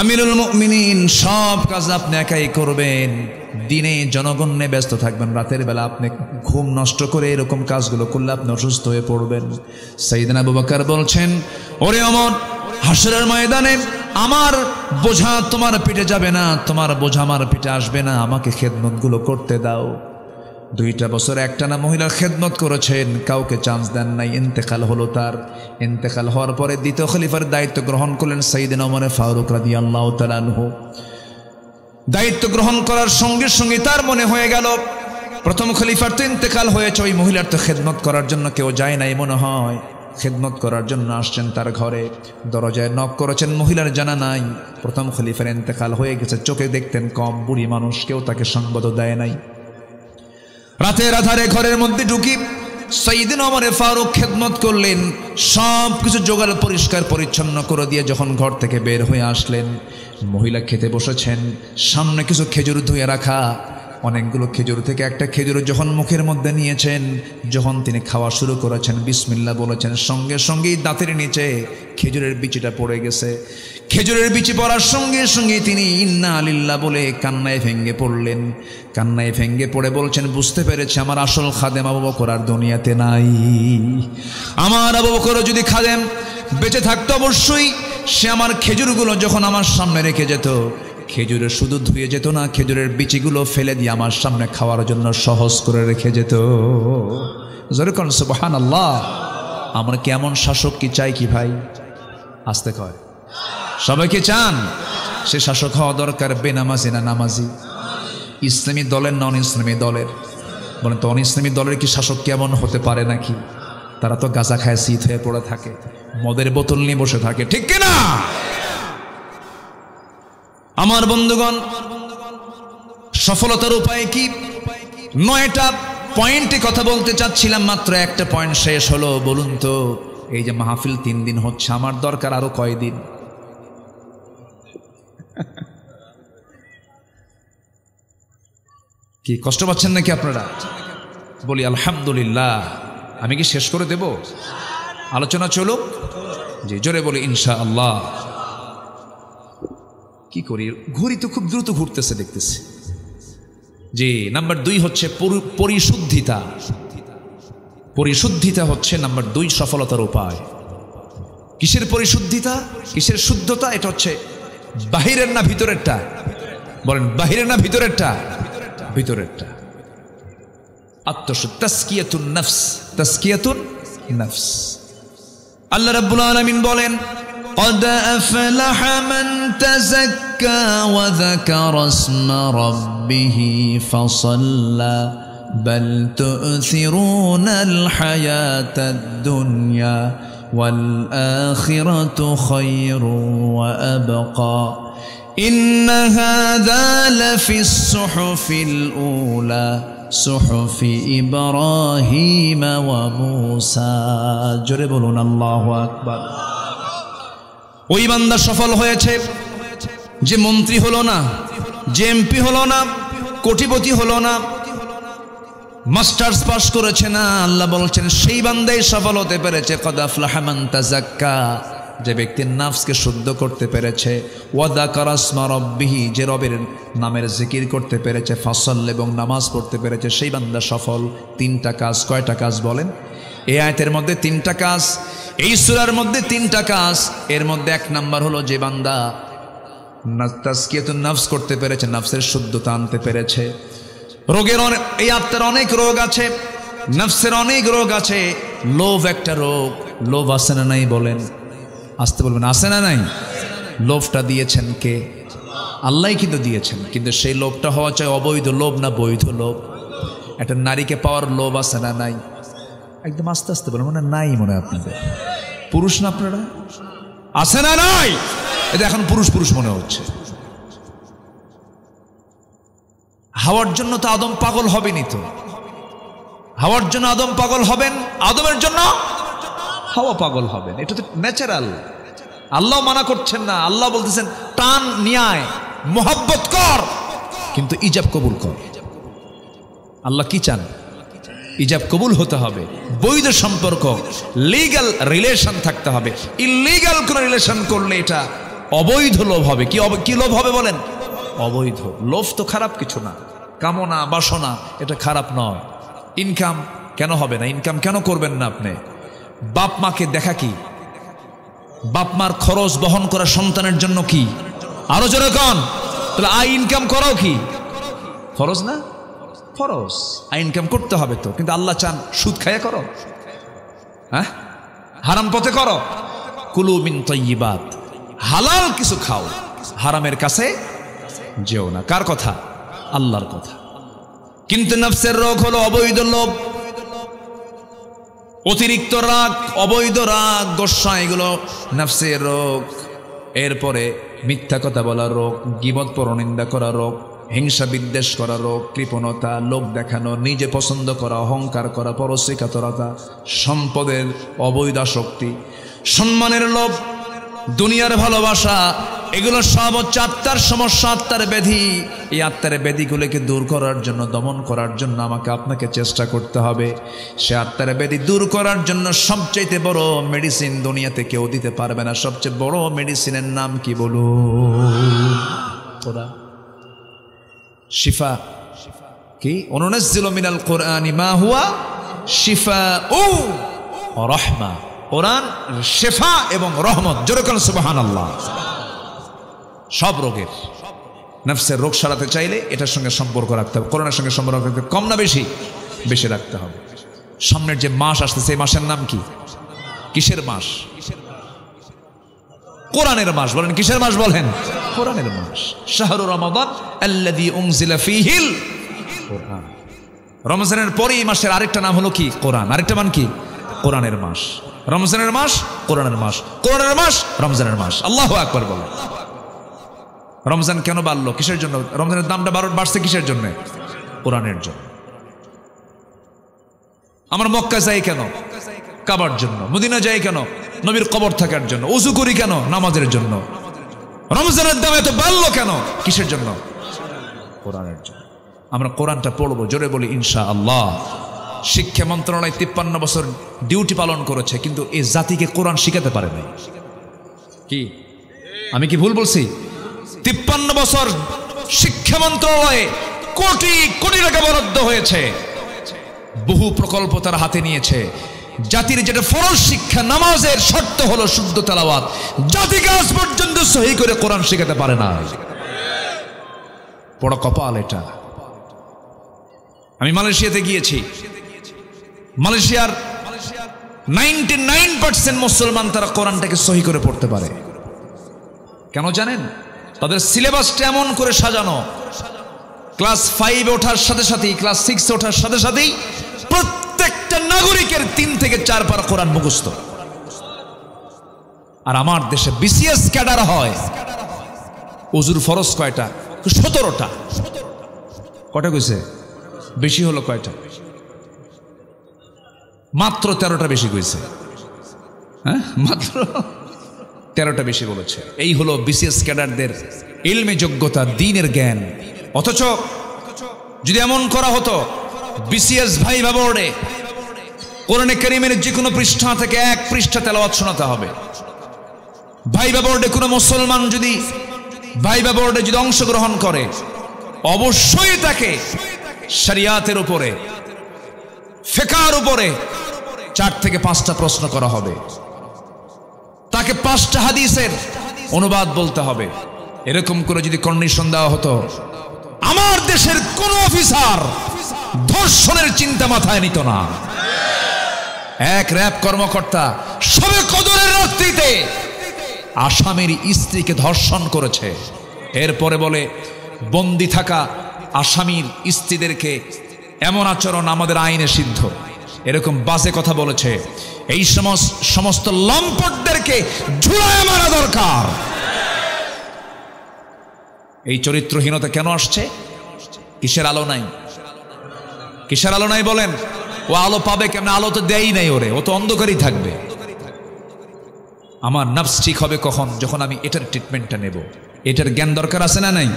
আমিরুল মুমিনিন, সব কাজ আপনি একাই করবেন, দিনে জনগণে ব্যস্ত থাকবেন, রাতের বেলা আপনি ঘুম নষ্ট করে এরকম কাজগুলো করলে আপনি অসুস্থ হয়ে পড়বেন। সাইয়েদনা আবু বকর বলছেন, ওরে ওমর, হাসরের ময়দানে আমার বোঝা তোমার পিঠে যাবে না, তোমার বোঝা আমার পিঠে আসবে না, আমাকে খেদমতগুলো করতে দাও। 2টা বছর একটানা মহিলার খেদমত করেছেন, কাউকে চান্স দেন নাই। ইন্তেকাল হলো তার। ইন্তেকাল হওয়ার পরে দ্বিতীয় খলিফার দায়িত্ব গ্রহণ করলেন সাইয়েদনা ওমর ফারুক রাদিয়াল্লাহু তাআলা আনহু। দায়িত্ব গ্রহণ করার সঙ্গে সঙ্গে তার মনে হয়ে গেল, প্রথম খলিফার তো ইন্তেকাল হয়েছে, ওই মহিলার তো খেদমত করার জন্য কেউ যায় নাই মনে হয়। খেদমত করার জন্য আসছেন তার ঘরে, দরজায় নক করেছেন, মহিলার জানা নাই। প্রথম খলিফার ইন্তেকাল হয়ে গেছে, চোখে দেখতেন কম, বুড়ি মানুষ, কেউ তাকে সংবাদও দেয় নাই। রাতের আধারে ঘরের মধ্যে ঢুকি সাইয়েদনা ওমর ফারুক খেদমত করলেন। সব কিছু জোগাড় পরিষ্কার পরিচ্ছন্ন করে দিয়ে যখন ঘর থেকে বের হয়ে আসলেন, মহিলা খেতে বসেছেন, সামনে কিছু খেজুর ধুয়ে রাখা, অনেকগুলো খেজুর থেকে একটা খেজুর যখন মুখের মধ্যে নিয়েছেন, যখন তিনি খাওয়া শুরু করেছেন, বিসমিল্লাহ বলেছেন, সঙ্গে সঙ্গেই দাঁতের নিচে খেজুরের বিচিটা পড়ে গেছে। খেজুরের বিচি পড়ার সঙ্গে সঙ্গে তিনি ইন্না লিল্লাহ বলে কান্নায় ভেঙ্গে পড়লেন। কান্নায় ভেঙ্গে পড়ে বলছেন, বুঝতে পেরেছি আমার আসল খাদেম আবু বকর আর দুনিয়াতে নাই। আমার আবু বকর যদি খাদেম বেঁচে থাকতো, অবশ্যই সে আমার খেজুরগুলো যখন আমার সামনে রেখে যেত, খেজুরের শুধু ধুয়ে যেত না, খেজুরের বিচিগুলো ফেলে দিয়ে আমার সামনে খাওয়ার জন্য সহজ করে রেখে যেত। জোরে কোন সুবহানাল্লাহ। আমরা কি এমন শাসক কি চাই কি ভাই? আসতে কয় সবাইকে চান? সে শাসক হওয়া দরকার বেনামাজি না নামাজি? ইসলামী দলের নন ইসলামী দলের? বলেন তো, অন ইসলামী দলের কি শাসক কেমন হতে পারে নাকি? তারা তো গাঁজা খায়, শীত হয়ে পড়ে থাকে, মদের বোতল নিয়ে বসে থাকে, ঠিক কিনা? আমার বন্ধুগণ, সফলতার উপায় কি? 9টা পয়েন্টে কথা বলতে চাচ্ছিলাম, মাত্র একটা পয়েন্ট শেষ হলো। বলুন তো, এই যে মাহফিল 3 দিন হচ্ছে, আমার দরকার আরো কয়দিন? কি কষ্ট পাচ্ছেন নাকি আপনারা? বলি আলহামদুলিল্লাহ। আমি কি শেষ করে দেব? আলোচনা চলুক। যে জোরে বলি ইনশাআল্লাহ। কি করি, ঘড়ি তো খুব দ্রুত ঘুরতেছে দেখতেছি। জি, নাম্বার 2 হচ্ছে পরিশুদ্ধিতা। পরিশুদ্ধিতা হচ্ছে নাম্বার 2 সফলতার উপায়। কিসের পরিশুদ্ধিতা, কিসের শুদ্ধতা? এটা হচ্ছে বাহিরের না ভিতরেরটা? বলেন, বাহিরের না ভিতরেরটা? ভিতরেরটা। আত্মশুদ্ধি, তাসকিয়াতুন নফস, তাসকিয়াতুন নফস। আল্লাহ রাব্বুল আলামিন বলেন, قد أفلح من تزكى وذكر اسم ربه فصلى بل تؤثرون الحياة الدنيا والآخرة خير وأبقى إن هذا لفي الصحف الأولى صحف إبراهيم وموسى জোরে বলুন আল্লাহু আকবার। ওই বান্দা সফল হয়েছে যে মন্ত্রী হলো না, যে এমপি হলো না, কোটিপতি হলো না, মাস্টার্স পাস করেছে না। আল্লাহ বলছেন সেই বান্দাই সফল হতে পেরেছে। কদ আফলাহা মান তাযাক্কা, যে ব্যক্তি নফসকে শুদ্ধ করতে পেরেছে। ওয়া যাকারা ইসমা রাব্বিহি, যে রবের নামের জিকির করতে পেরেছে। ফাসল, এবং নামাজ পড়তে পেরেছে, সেই বান্দা সফল। 3টা কাজ। কয়টা কাজ বলেন? এই আয়াতের মধ্যে 3টা কাজ, এই সূরার মধ্যে 3টা কাজ। এর মধ্যে 1 নাম্বার হলো যে বান্দা তাসকিয়াতুন নফস করতে পেরেছে, নফসের শুদ্ধতা আনতে পেরেছে। রোগের এই আত্মার অনেক রোগ আছে, নফসের অনেক রোগ আছে। লোভ একটা রোগ। লোভ আছে না নাই বলেন? আসতে বলবেন, আছে না নাই? লোভটা দিয়েছেন কে? আল্লাহই কিন্তু দিয়েছেন, কিন্তু সেই লোভটা হওয়া চাই অবৈধ লোভ না বৈধ লোভ? একটা নারীকে পাওয়ার লোভ আছে না নাই? একদম আস্তে আস্তে বলেন, মানে নাই মনে হয় আপনাদের? পুরুষ না আপনারা? আছে না নাই? এটা এখন পুরুষ পুরুষ মনে হচ্ছে। হাওয়ার জন্য তো আদম পাগল হবেনি তো। হাওয়ার জন্য আদম পাগল হবেন, আদমের জন্য হাওয়া পাগল হবেন, এটা তো ন্যাচারাল। আল্লাহ মানা করছেন না, আল্লাহ বলতেছেন টান নিয়ায় মোহাব্বত কর, কিন্তু ইজাব কবুল কর। আল্লাহ কি চান? ইজাব কবুল হতে হবে, বৈধ সম্পর্ক, লিগ্যাল রিলেশন থাকতে হবে। ইলিগ্যাল কোন রিলেশন করলে এটা অবৈধ লোভ হবে। কি লোভ হবে বলেন? অবৈধ লোভ। তো খারাপ কিছু না, কামনা বাসনা এটা খারাপ নয়। ইনকাম কেন হবে না? ইনকাম কেন করবেন না আপনি? বাপ মাকে দেখা কি? বাপ মার খরচ বহন করা সন্তানের জন্য কি? আরো জোরে কন। তাহলে আই ইনকাম করাও কি ফরজ না? ফরজ। আই ইনকাম করতে হবে তো, কিন্তু আল্লাহ চান সুদ খায়া করো, হ্যাঁ, হারাম পথে করো। কুলু মিন তাইয়্যিবাত, হালাল কিছু খাও, হারামের কাছে যেও না। কার কথা? আল্লাহর কথা। কিন্তু নফসের রোগ হলো অবৈধ লোভ, অতিরিক্ত রাগ, অবৈধ রাগ, গোসা, এগুলো নফসের রোগ। এরপরে মিথ্যা কথা বলা রোগ, গীবত পরনিন্দা করা রোগ, হিংসা বিদ্বেষ করা রোগ, কৃপণতা, লোক দেখানো, নিজে পছন্দ করা, অহংকার করা, পরশ্রীকাতরতা, সম্পদের অবৈধ শক্তি, সম্মানের লোভ, দুনিয়ার ভালোবাসা, এগুলো সব হচ্ছে আত্মার সমস্যা, আত্মার ব্যাধি। এই আত্মার ব্যাধিগুলোকে দূর করার জন্য, দমন করার জন্য আমাকে আপনাকে চেষ্টা করতে হবে। সে আত্মার ব্যাধি দূর করার জন্য সবচেয়ে বড় মেডিসিন দুনিয়াতে কেউ দিতে পারবে না। সবচেয়ে বড় মেডিসিনের নাম কি বলুন? কোরআন। শিফা কি? অনুনাজ্জিলু মিনাল কোরআনি মা হুয়া শিফাউ ওয়া রাহমা। কোরআন শিফা এবং রহমত। জোরে বলেন সুবহানাল্লাহ। সব রোগের, নফসের রোগ সারাতে চাইলে এটার সঙ্গে সম্পর্ক রাখতে হবে, কোরআনের সঙ্গে সম্পর্ক রাখতে হবে। কম না বেশি? বেশি রাখতে হবে। সামনের যে মাস আসতেছে, এই মাসের নাম কি? কিসের মাস? কোরআনের মাস। বলেন কিসের মাস? বলেন কোরআনের মাস। শাহরু রমাদান আল্লাযী উনজিলা ফীহিল কোরআন। রমজানের পরে এই মাসের আরেকটা নাম হলো কি? কোরআন। আরেকটা মান কি? কোরআনের মাস। রমজানের মাস, কোরআনের মাস, কোরআনের মাস, রমজানের মাস। আল্লাহু আকবার বলেন। রমজান কেন বাড়লো? কিসের জন্য? রমজানের দামটা বাড়ছে কিসের জন্য? কোরআনের জন্য। আমার মক্কা যাই কেন? কাবার জন্য। মদিনা যাই কেন? নবীর কবর থাকার জন্য। ওযু করি কেন? নামাজের জন্য। রমজানের দাম এত বাড়লো কেন? কিসের জন্য? কোরআনের জন্য। আমরা কোরআনটা পড়বো, জোরে বলি ইনশাআল্লাহ। শিক্ষা মন্ত্রণালয় 53 বছর ডিউটি পালন করেছে, কিন্তু এই জাতিকে কোরআন শিখাতে পারে নাই। কি আমি কি ভুল বলছি? 53 বছর শিক্ষা মন্ত্রণালয়ে কোটি কোটি টাকা বরাদ্দ হয়েছে, বহু প্রকল্প তারা হাতে নিয়েছে। জাতির যেটা ফরজ শিক্ষা, নামাজের শর্ত হলো শুদ্ধ তেলাওয়াত, জাতিকে আজ পর্যন্ত সহি করে কোরআন শেখাতে পারে না। বড় কপাল এটা। আমি মালয়েশিয়াতে গিয়েছি। মালয়েশিয়ার 99% মুসলমান, তারা কোরআনটাকে সহি করে পড়তে পারে। কেন জানেন? তাদের সিলেবাসটা এমন করে সাজানো, ক্লাস 5 ওঠার সাথে সাথেই, ক্লাস 6 ওঠার সাথে সাথেই প্রত্যেকটা নাগরিকের 3 থেকে 4 পারা কোরআন মুখস্থ। আর আমার দেশে বিসিএস ক্যাডার হয়। ওযুর ফরজ কয়টা? 17টা। কয়টা কইছে? বেশি হলো কয়টা? মাত্র 13টা বেশি কইছে। হ্যাঁ, মাত্র 13টা বেশি বলেছে। এই হলো বিসিএস ক্যাডারদের ইলমে যোগ্যতা, দ্বীনের জ্ঞান। অথচ যদি এমন করা হতো, বিসিএস ভাইভা বোর্ডে কোরআনে কারীমের যে কোনো পৃষ্ঠা থেকে 1 পৃষ্ঠা তেলাওয়াত শোনাতে হবে। ভাইভা বোর্ডে কোনো মুসলমান যদি ভাইভা বোর্ডে যদি অংশগ্রহণ করে, অবশ্যই তাকে শরিয়াতের উপরে, ফিকহের উপরে 4 থেকে 5টা প্রশ্ন করা হবে। তাকে 5টা হাদিসের অনুবাদ বলতে হবে। এরকম করে যদি কন্ডিশন দেওয়া হতো, আমার দেশের কোন অফিসার ধর্ষণের চিন্তা মাথায় নিত না। এক র‍্যাব কর্মকর্তা সবে কদরের রাত্রিতে আসামির স্ত্রীকে ধর্ষণ করেছে। এরপরে বলে বন্দি থাকা আসামির স্ত্রীদেরকে এমন আচরণ আমাদের আইনে সিদ্ধ, এরকম বাজে কথা বলেছে। এই সমস্ত লম্পটদেরকে ঝুলায় মারা দরকার। এই চরিত্রহীনতা কেন আসছে? কিসের আলো নাই? কিসের আলো নাই বলেন? ও আলো পাবে কেমন? আলো তো দেয়ই নাই ওরে, ও তো অন্ধকারই থাকবে। আমার নফস ঠিক হবে কখন? যখন আমি এটার ট্রিটমেন্টটা নেব। এটার জ্ঞান দরকার আছে না নাই?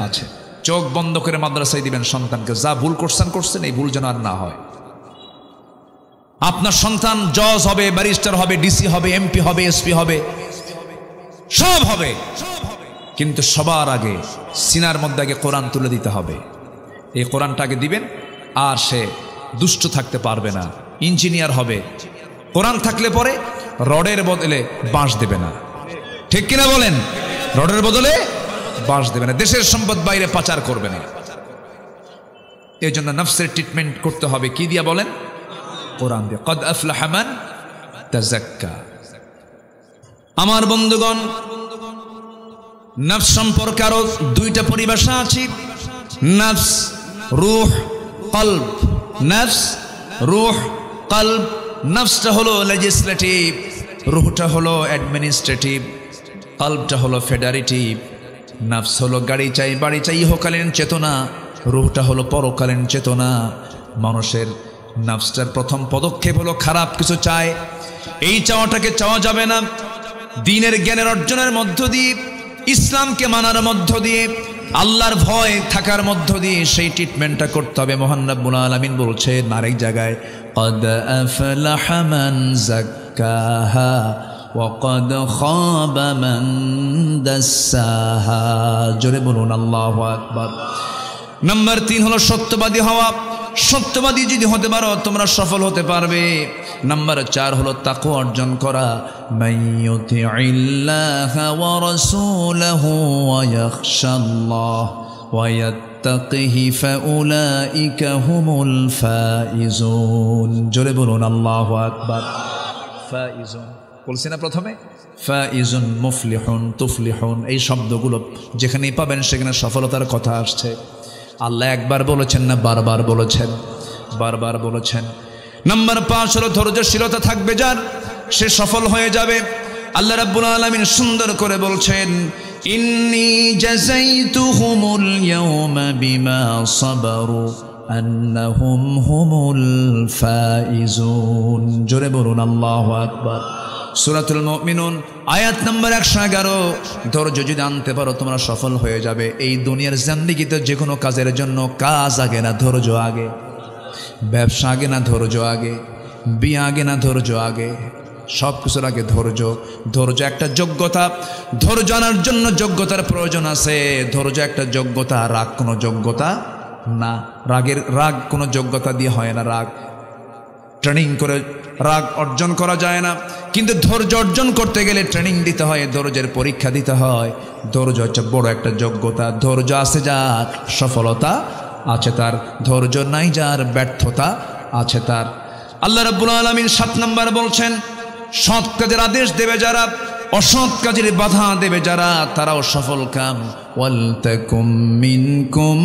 আছে। চোখ বন্ধ করে মাদ্রাসায় দিবেন সন্তানকে, যা ভুল করছেন এই ভুল যেন আর না হয়। আপনার সন্তান জজ হবে, ব্যারিস্টার হবে, ডিসি হবে, এমপি হবে, এসপি হবে, সব হবে, কিন্তু সবার আগে সিনার মধ্যে আগে কোরআন তুলে দিতে হবে। এই কোরআনটা আগে দিবেন, আর সে দুষ্ট থাকতে পারবে না, ইঞ্জিনিয়ার হবে। কোরআন থাকলে পরে রডের বদলে বাঁশ দেবে না, ঠিক কিনা বলেন? রডের বদলে বাঁশ দেবে না, দেশের সম্পদ বাইরে পাচার করবে না। এই জন্য নফসের ট্রিটমেন্ট করতে হবে কি দিয়া বলেন? কোরআন দিয়ে। কদ আফলাহা মান তাযাক্কা। আমার বন্ধুগণ, নফস সম্পর্কে আরো দুইটা পরিভাষা আছে। নফস, রূহ, কলব। নফস, রূহ, কলব। নফসটা হলো লেজিসলেটিভ, রূহটা হলো অ্যাডমিনিস্ট্রেটিভ, কলবটা হলো ফেডারেটিভ। নফস হলো গাড়ি চাই বাড়ি চাই ইহকালীন চেতনা, রূহটা হলো পরকালীন চেতনা। মানুষের নফসটার প্রথম পদক্ষেপ হলো খারাপ কিছু চায়। এই চাওয়াটাকে চাওয়া যাবে না। দ্বীনের জ্ঞানের অর্জনের মধ্য দিয়ে, ইসলামকে মানার মধ্য দিয়ে, আল্লাহর ভয় থাকার মধ্য দিয়ে সেই ট্রিটমেন্টটা করতে হবে। মহান রব্বুল আলামিন বলছেন আরেক জায়গায়, قد أفلح من زكاها وقد خاب من دساها। জোরে বলুন আল্লাহু আকবার। নাম্বার 3 হলো সত্যবাদী হওয়া। সত্যবাদী যদি হতে পারো তোমরা সফল হতে পারবে। নাম্বার 4 হলো তাকওয়া অর্জন করা। মাইয়ুতিইল্লাহা ওয়া রাসূলাহু ওয়া ইয়াখশাল্লাহ ওয়া ইয়াত্তাকিহি ফাউলাইকা হুমুল ফাইজুন। জোরে বলুন আল্লাহু আকবার। ফাইজুন বলছি না প্রথমে? ফাইজুন, মুফলিহুন, তুফলিহুন, এই শব্দগুলো যেখানেই পাবেন সেখানে সফলতার কথা আসছে। আল্লাহ একবার বলেছেন না বারবার বলেছেন? বারবার বলেছেন। নাম্বার 5 হলো ধৈর্যশীলতা থাকবে যার, সে সফল হয়ে যাবে। আল্লাহ রাব্বুল আলামিন সুন্দর করে বলছেন, ইন্নী জাযাইতুহুমুল ইয়াওমা বিমা সাবারু আন্নাহুম হুমুল ফাইজুন। জোরে বলুন আল্লাহু আকবার। সূরাতুল মুমিনুন আয়াত নাম্বার 111। ধৈর্য যদি আনতে পারো তোমরা সফল হয়ে যাবে। এই দুনিয়ার জিন্দেগিতে যে কোনো কাজের জন্য কাজ আগে না ধৈর্য আগে? ব্যবসা আগে না ধৈর্য আগে? বিয়ে আগে না ধৈর্য আগে? সব কিছুর আগে ধৈর্য। ধৈর্য একটা যোগ্যতা। ধৈর্য আনার জন্য যোগ্যতার প্রয়োজন আছে। ধৈর্য একটা যোগ্যতা, রাগ কোনো যোগ্যতা না। রাগ কোনো যোগ্যতা দিয়ে হয় না। রাগ ট্রেনিং করে রাগ অর্জন করা যায় না, কিন্তু ধৈর্য অর্জন করতে গেলে ট্রেনিং দিতে হয়, ধৈর্যের পরীক্ষা দিতে হয়। ধৈর্য হচ্ছে বড় একটা যোগ্যতা। ধৈর্য আছে যার সফলতা আছে তার, ধৈর্য নাই যার ব্যর্থতা আছে তার। আল্লাহ রাব্বুল আলামিন 7 নম্বর বলছেন, সৎ কাজের আদেশ দেবে যারা, অসৎ কাজের বাধা দেবে যারা, তারাও সফল কাম। ওয়ালতাকুম মিনকুম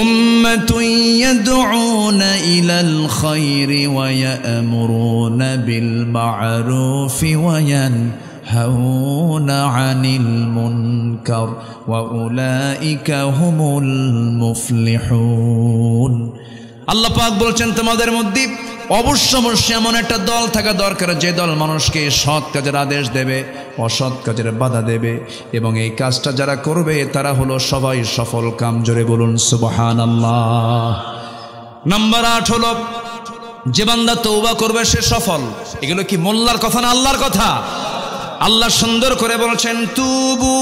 উম্মাতুন ইয়াদউনা ইলাল খায়রি ওয়া ইয়া'মুরুনা বিল মা'রুফি ওয়া ইয়ানহাউনা আনিল মুনকার ওয়া উলাইকা হুমুল মুফলিহুন। আল্লাহ পাক বলছেন, তোমাদের মধ্যে অবশ্যই এমন একটা দল থাকা দরকার যে দল মানুষকে সৎ কাজের আদেশ দেবে, অসৎ কাজের বাধা দেবে, এবং এই কাজটা যারা করবে তারা হলো সবাই সফল কাম। জোরে বলুন সুবহানাল্লাহ। নাম্বার 8 হলো যে বান্দা তওবা করবে সে সফল। এগুলো কি মোল্লার কথা না আল্লাহর কথা? আল্লাহ সুন্দর করে বলছেন, তুবু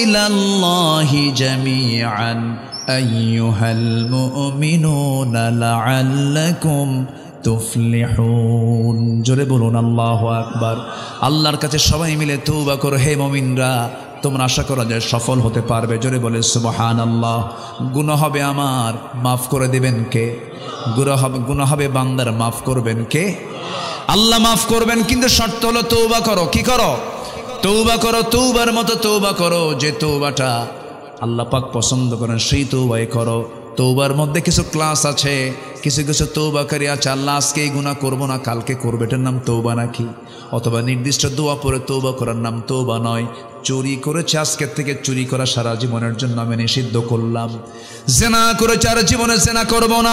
ইলাল্লাহি জামিআন আইয়ুহাল মুমিনুনা লাআল্লাকুম তুফলিহুন। জোরে বলুন আল্লাহু আকবার। আল্লাহর কাছে সবাই মিলে তওবা করো হে মুমিনরা, তোমরা আশা করো যে সফল হতে পারবে। জোরে বলে সুবহানাল্লাহ। গুনাহ হবে আমার, মাফ করে দিবেন কে? গুনাহ হবে বান্দার, মাফ করবেন কে? আল্লাহ মাফ করবেন, কিন্তু শর্ত হলো তওবা করো। কি করো? তওবা করো, তওবার মতো তওবা করো, যে তওবাটা আল্লাহ পাক পছন্দ করেন সেই তওবাই করো। তওবার মধ্যে কিছু ক্লাস আছে, কিছু কিছু তওবাকারী আছে, আল্লাহ আজকে এই গুনাহ করবো না কালকে করবে, এটার নাম তওবা নাকি? অথবা নির্দিষ্ট দোয়া পড়ে তওবা করার নাম তওবা নয়। চুরি করেছে, আজকের থেকে চুরি করা সারা জীবনের জন্য আমি নিষিদ্ধ করলাম। জেনা করেছে, আর জীবনে জেনা করব না।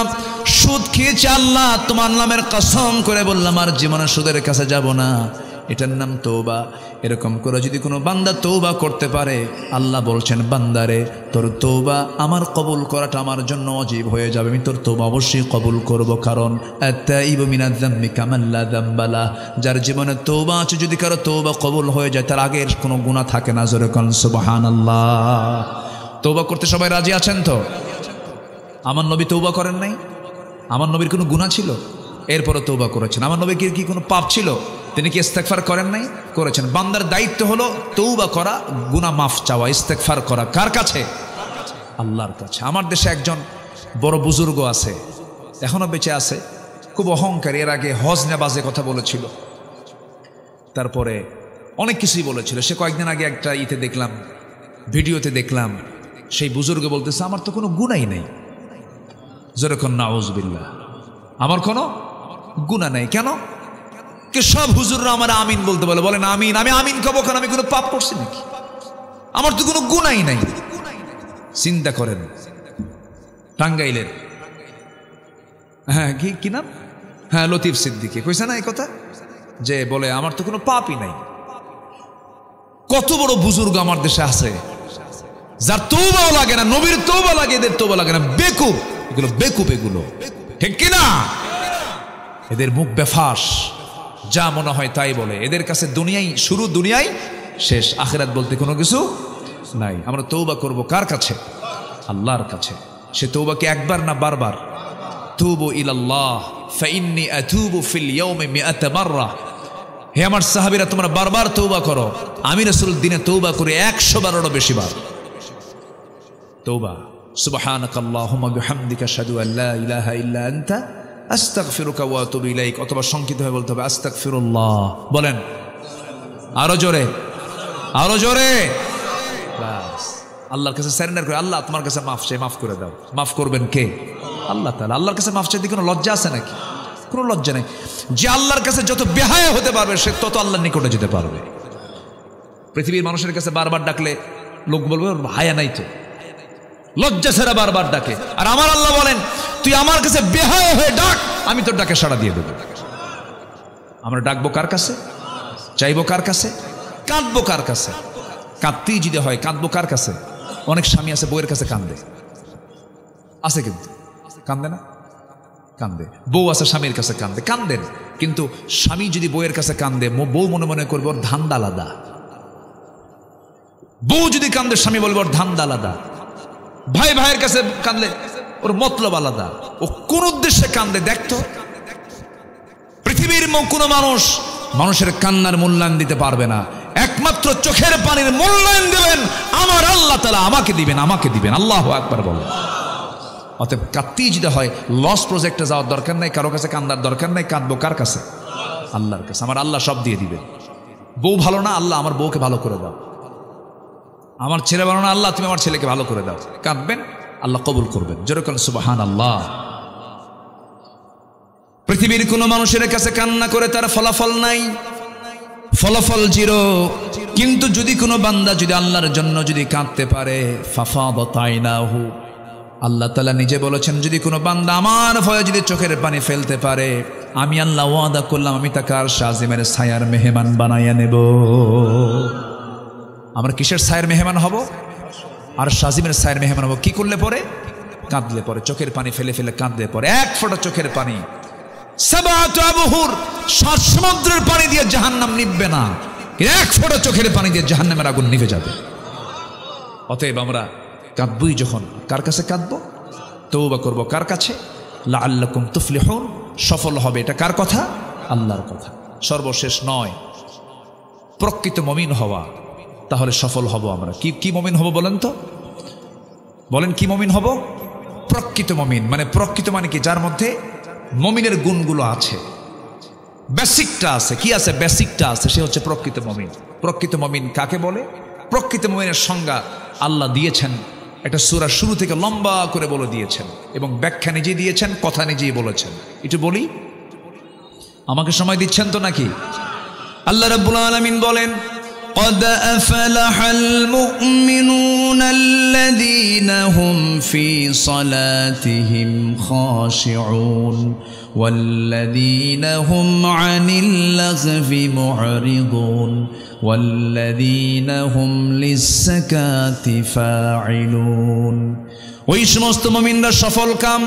সুদ খেয়েছে, আল্লাহ তোমার নামের কসম করে বললাম আর জীবনে সুদের কাছে যাব না, এটার নাম তওবা। এরকম করে যদি কোনো বান্দা তওবা করতে পারে, আল্লাহ বলছেন বান্দারে তোর তওবা আমার কবুল করাটা আমার জন্য ওয়াজিব হয়ে যাবে, আমি তোর তওবা অবশ্যই কবুল করব। কারণ আত-তাইবু মিনাজ যামবি কামান লা যামবা লা, যার জীবনে তওবা আছে, যদি কারো তওবা কবুল হয়ে যায় তার আগের কোনো গুনাহ থাকে না। জোরে কোন সুবহানাল্লাহ। তওবা করতে সবাই রাজি আছেন তো? আমার নবী তওবা করেন নাই? আমার নবীর কোনো গুনাহ ছিল? এরপরে তওবা করেছেন। আমার নবীর কি কোনো পাপ ছিল? তিনি কি ইস্তেগফার করেন নাই? করেছেন। বান্দার দায়িত্ব হলো তওবা করা, গুনাহ মাফ চাওয়া, ইস্তেগফার করা। কার কাছে? আল্লাহর কাছে। আমার দেশে একজন বড় বুজুর্গ আছে, এখনো বেঁচে আছে, খুব অহংকারী। এর আগে হজ নেবাজে কথা বলেছিল, তারপরে অনেক কিছুই বলেছিল। সে কয়েকদিন আগে একটা দেখলাম, ভিডিওতে দেখলাম, সেই বুজুর্গ বলতেছে আমার তো কোনো গুনাহই নেই। যেরকম নাউজুবিল্লাহ, আমার কোনো গুনাহ নেই। কেন? সব হুজুররা আমার আমিন বলতে বলে, বলেন আমিন। আমি আমিন কব কেন? আমি কোনো পাপ করছি নাকি? আমার তো কোনো গুনাহই নাই। চিন্তা করেন, টাঙ্গাইলের, হ্যাঁ কি নাম, হ্যাঁ লতিফ সিদ্দিকী কইছে না এই কথা, যে বলে আমার তো কোনো পাপই নাই। কত বড় বুজুর্গ আমার দেশে আছে যার তওবাও লাগে না, নবীর তওবা লাগে, এদের তওবা লাগে না। বেকুব এগুলো, বেকুব এগুলো, ঠিক কিনা? এদের মুখ বেফাস, যা মনে হয় তাই বলে। এদের কাছে দুনিয়াই শুরু, দুনিয়াই শেষ, আখিরাত বলতে কোনো কিছু নাই। আমরা তওবা করব কার কাছে? আল্লাহর কাছে। সে তওবা কি একবার না বারবার? তুবু ইলাল্লাহ ফাইন্নী আতুবু ফিল ইয়াউমি মিআতা মাররা। হে আমার সাহাবীরা, তোমরা বারবার তওবা করো, আমি রাসূল দিনে তওবা করি 100 বারেরও বেশি বার। তওবা। সুবহানাকাল্লাহুম্মা বিহামদিকা আশহাদু আল লা ইলাহা ইল্লা আনতা আস্তাগফিরুকা ওয়া আতুবু ইলাইক। অথবা সংক্ষিপ্ত হয়ে বলতে হবে আস্তাগফিরুল্লাহ। বলেন আরো জোরে, আরো জোরে। বাস, আল্লাহর কাছে সারেন্ডার করে, আল্লাহ তোমার কাছে মাফ চাই, মাফ করে দাও। মাফ করবেন কে? আল্লাহ তাআলা। আল্লাহর কাছে মাফ চাইতে কোনো লজ্জা আছে নাকি? কোনো লজ্জা নেই। যে আল্লাহর কাছে যত বেহায়া হতে পারবে সে তত আল্লাহর নিকটে যেতে পারবে। পৃথিবীর মানুষের কাছে বারবার ডাকলে লোক বলবে হায়া নাই তো, লজ্জা ছাড়া বারবার ডাকে। আর আমার আল্লাহ বলেন তুই আমার কাছে বেহায়া হয়ে ডাক, আমি তোর ডাকে সাড়া দিয়ে দেবো। আমরা ডাকবো কার কাছে? চাইবো কার কাছে? কাঁদবো কার কাছে? কাঁদতেই যদি হয় কাঁদবো কার কাছে? অনেক স্বামী আছে বউয়ের কাছে কান্দে, আছে কিন্তু কান্দে না? কান্দে। বউ আছে স্বামীর কাছে কান্দে, কান্দেন। কিন্তু স্বামী যদি বউয়ের কাছে কান্দে, বউ মনে মনে করবে ওর ধান্দা আলাদা। বউ যদি কান্দে, স্বামী বলবে ওর ধান্দা আলাদা। ভাই ভাইয়ের কাছে কান্দলে ওর মতলব আলাদা। ও কোন উদ্দেশ্যে কান্দে দেখতো? পৃথিবীর কোনো মানুষ মানুষের কান্নার মূল্যায়ন দিতে পারবে না। একমাত্র চোখের পানির মূল্যায়ন দেবেন আমার আল্লাহ তাআলা, আমাকে দিবেন, আমাকে দিবেন। আল্লাহু আকবার বলেন। অতএব কাঁদতেই যদি হয়, লস প্রজেক্টে যাওয়ার দরকার নাই, কারো কাছে কান্দার দরকার নাই। কাঁদবো কার কাছে? আল্লাহর কাছে। আমার আল্লাহ সব দিয়ে দিবেন। বউ ভালো না, আল্লাহ আমার বউকে ভালো করে দাও। আমার ছেলে ভালো না, আল্লাহ তুমি আমার ছেলেকে ভালো করে দাও। কাঁদবেন, আল্লাহ কবুল করবেন। যেরকম সুবহানাল্লাহ। পৃথিবীর কোন মানুষের কাছে কান্না করে তার ফলাফল নাই, ফলাফল জিরো। কিন্তু যদি কোনো বান্দা যদি আল্লাহর জন্য যদি কাঁদতে পারে, ফাফাদাত আইনাহু, আল্লাহ তাআলা নিজে বলেছেন যদি কোনো বান্দা আমার ভয়ে যদি চোখের পানি ফেলতে পারে, আমি আল্লাহ ওয়াদা করলাম আমি তাকে আরশ আজিমের ছায়ার মেহমান বানাইয়া নেব। আমরা কিসের ছায়ার মেহমান হব? আরশ আজিমের ছায়ার মেহমান হব। কি করলে পরে? কাঁদলে পরে, চোখের পানি ফেলে ফেলে কাঁদলে পরে। এক ফোঁটা চোখের পানি সাবাতু আবহুর, 7 সমুদ্রের পানি দিয়ে জাহান্নাম নিভবে না, এক ফোঁটা চোখের পানি দিয়ে জাহান্নামের আগুন নিভে যাবে। অতএব আমরা কাঁদবই যখন, কার কাছে কাঁদবো? তওবা করবো কার কাছে? লাআল্লাকুম তুফলিহুন, সফল হবে। এটা কার কথা? আল্লাহর কথা। সর্বশেষ নয়, প্রকৃত মুমিন হওয়া, তাহলে সফল হব আমরা। কি মুমিন হব বলেন তো? বলেন কি মুমিন হব? প্রকৃত মুমিন। মানে প্রকৃত মানে কি? যার মধ্যে মুমিনের গুণগুলো আছে, বেসিকটা আছে। কি আছে? বেসিকটা আছে, সে হচ্ছে প্রকৃত মুমিন। প্রকৃত মুমিন কাকে বলে? প্রকৃত মুমিনের সংজ্ঞা আল্লাহ দিয়েছেন, একটা সূরা শুরু থেকে লম্বা করে বলে দিয়েছেন এবং ব্যাখ্যা নিজেই দিয়েছেন, কথা নিজেই বলেছেন। একটু বলি, আমাকে সময় দিচ্ছেন তো নাকি? আল্লাহ রাব্বুল আলামিন বলেন, قد أفلح المؤمنون الذين هم في صلاتهم خاشعون والذين هم عن اللغو معرضون والذين هم للزكاة فاعلون। ওই সমস্ত মুমিনরা সফল কাম।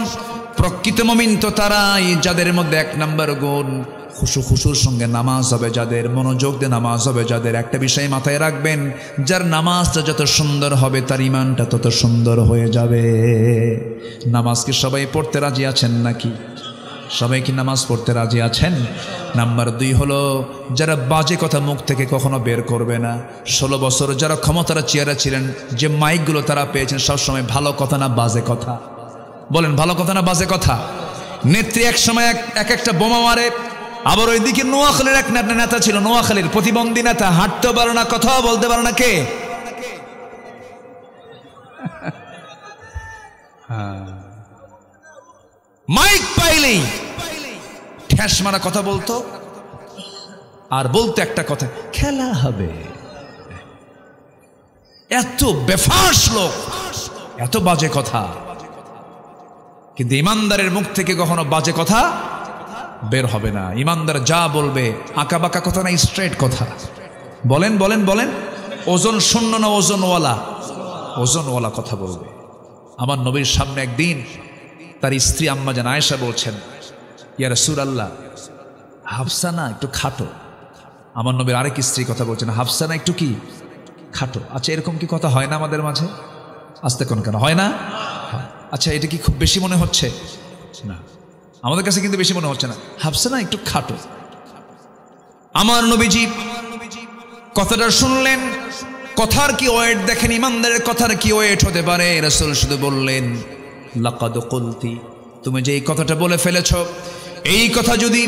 প্রকৃত মুমিন তো তারাই যাদের মধ্যে এক নম্বর গুণ খুশুর সঙ্গে নামাজ হবে, যাদের মনোযোগ দিয়ে নামাজ হবে, যাদের একটা বিষয় মাথায় রাখবেন, যার নামাজটা যত সুন্দর হবে তার ইমানটা তত সুন্দর হয়ে যাবে। নামাজ কি সবাই পড়তে রাজি আছেন নাকি? সবাই কি নামাজ পড়তে রাজি আছেন? নাম্বার 2 হলো যারা বাজে কথা মুখ থেকে কখনো বের করবে না। 16 বছর যারা ক্ষমতার চেয়ারে ছিলেন, যে মাইকগুলো তারা পেয়েছেন সবসময় ভালো কথা না বাজে কথা? বলেন, ভালো কথা না বাজে কথা? নেত্রী এক সময় এক একটা বোমা মারে। আবার ওইদিকে নোয়াখালীর এক নেতা ছিল, নোয়াখালীর প্রতিবন্ধী নেতা, হাঁটতেও পারে না, কথাও বলতে পারে না। কে? মাইক পাইলেই ঠ্যাস মারা কথা বলতো, আর বলতো একটা কথা, খেলা হবে। এত বেফাস লোক, এত বাজে কথা। কিন্তু ইমানদারের মুখ থেকে কখনো বাজে কথা বের হবে না। ইমানদার যা বলবে আঁকা বাঁকা কথা না, স্ট্রেট কথা। বলেন বলেন বলেন, ওজন শূন্য না ওজনওয়ালা? ওজনওয়ালা কথা বলবে। আমার নবীর সামনে একদিন তার স্ত্রী আম্মা জান আয়েশা বলছেন, ইয়া রাসূলুল্লাহ, হাফসা না একটু খাটো। আমার নবীর আরেক স্ত্রী কথা বলছেন, হাফসা না একটু কি খাটো। আচ্ছা, এরকম কি কথা হয় না আমাদের মাঝে? আস্তে কোন কেন হয় না? আচ্ছা, এটা কি খুব বেশি মনে হচ্ছে? না, আমাদের কাছে কিন্তু বেশি মনে হচ্ছে না। হাফসা না একটু খাটো। আমার নবীজি কথাটা শুনলেন, কথার কি ওয়েট দেখেন, ইমানদারের কথার কি ওয়েট হতে পারে। রাসূল শুধু বললেন, লাকাদ কুলতি, তুমি যে এই কথাটা বলে ফেলেছ, এই কথা যদি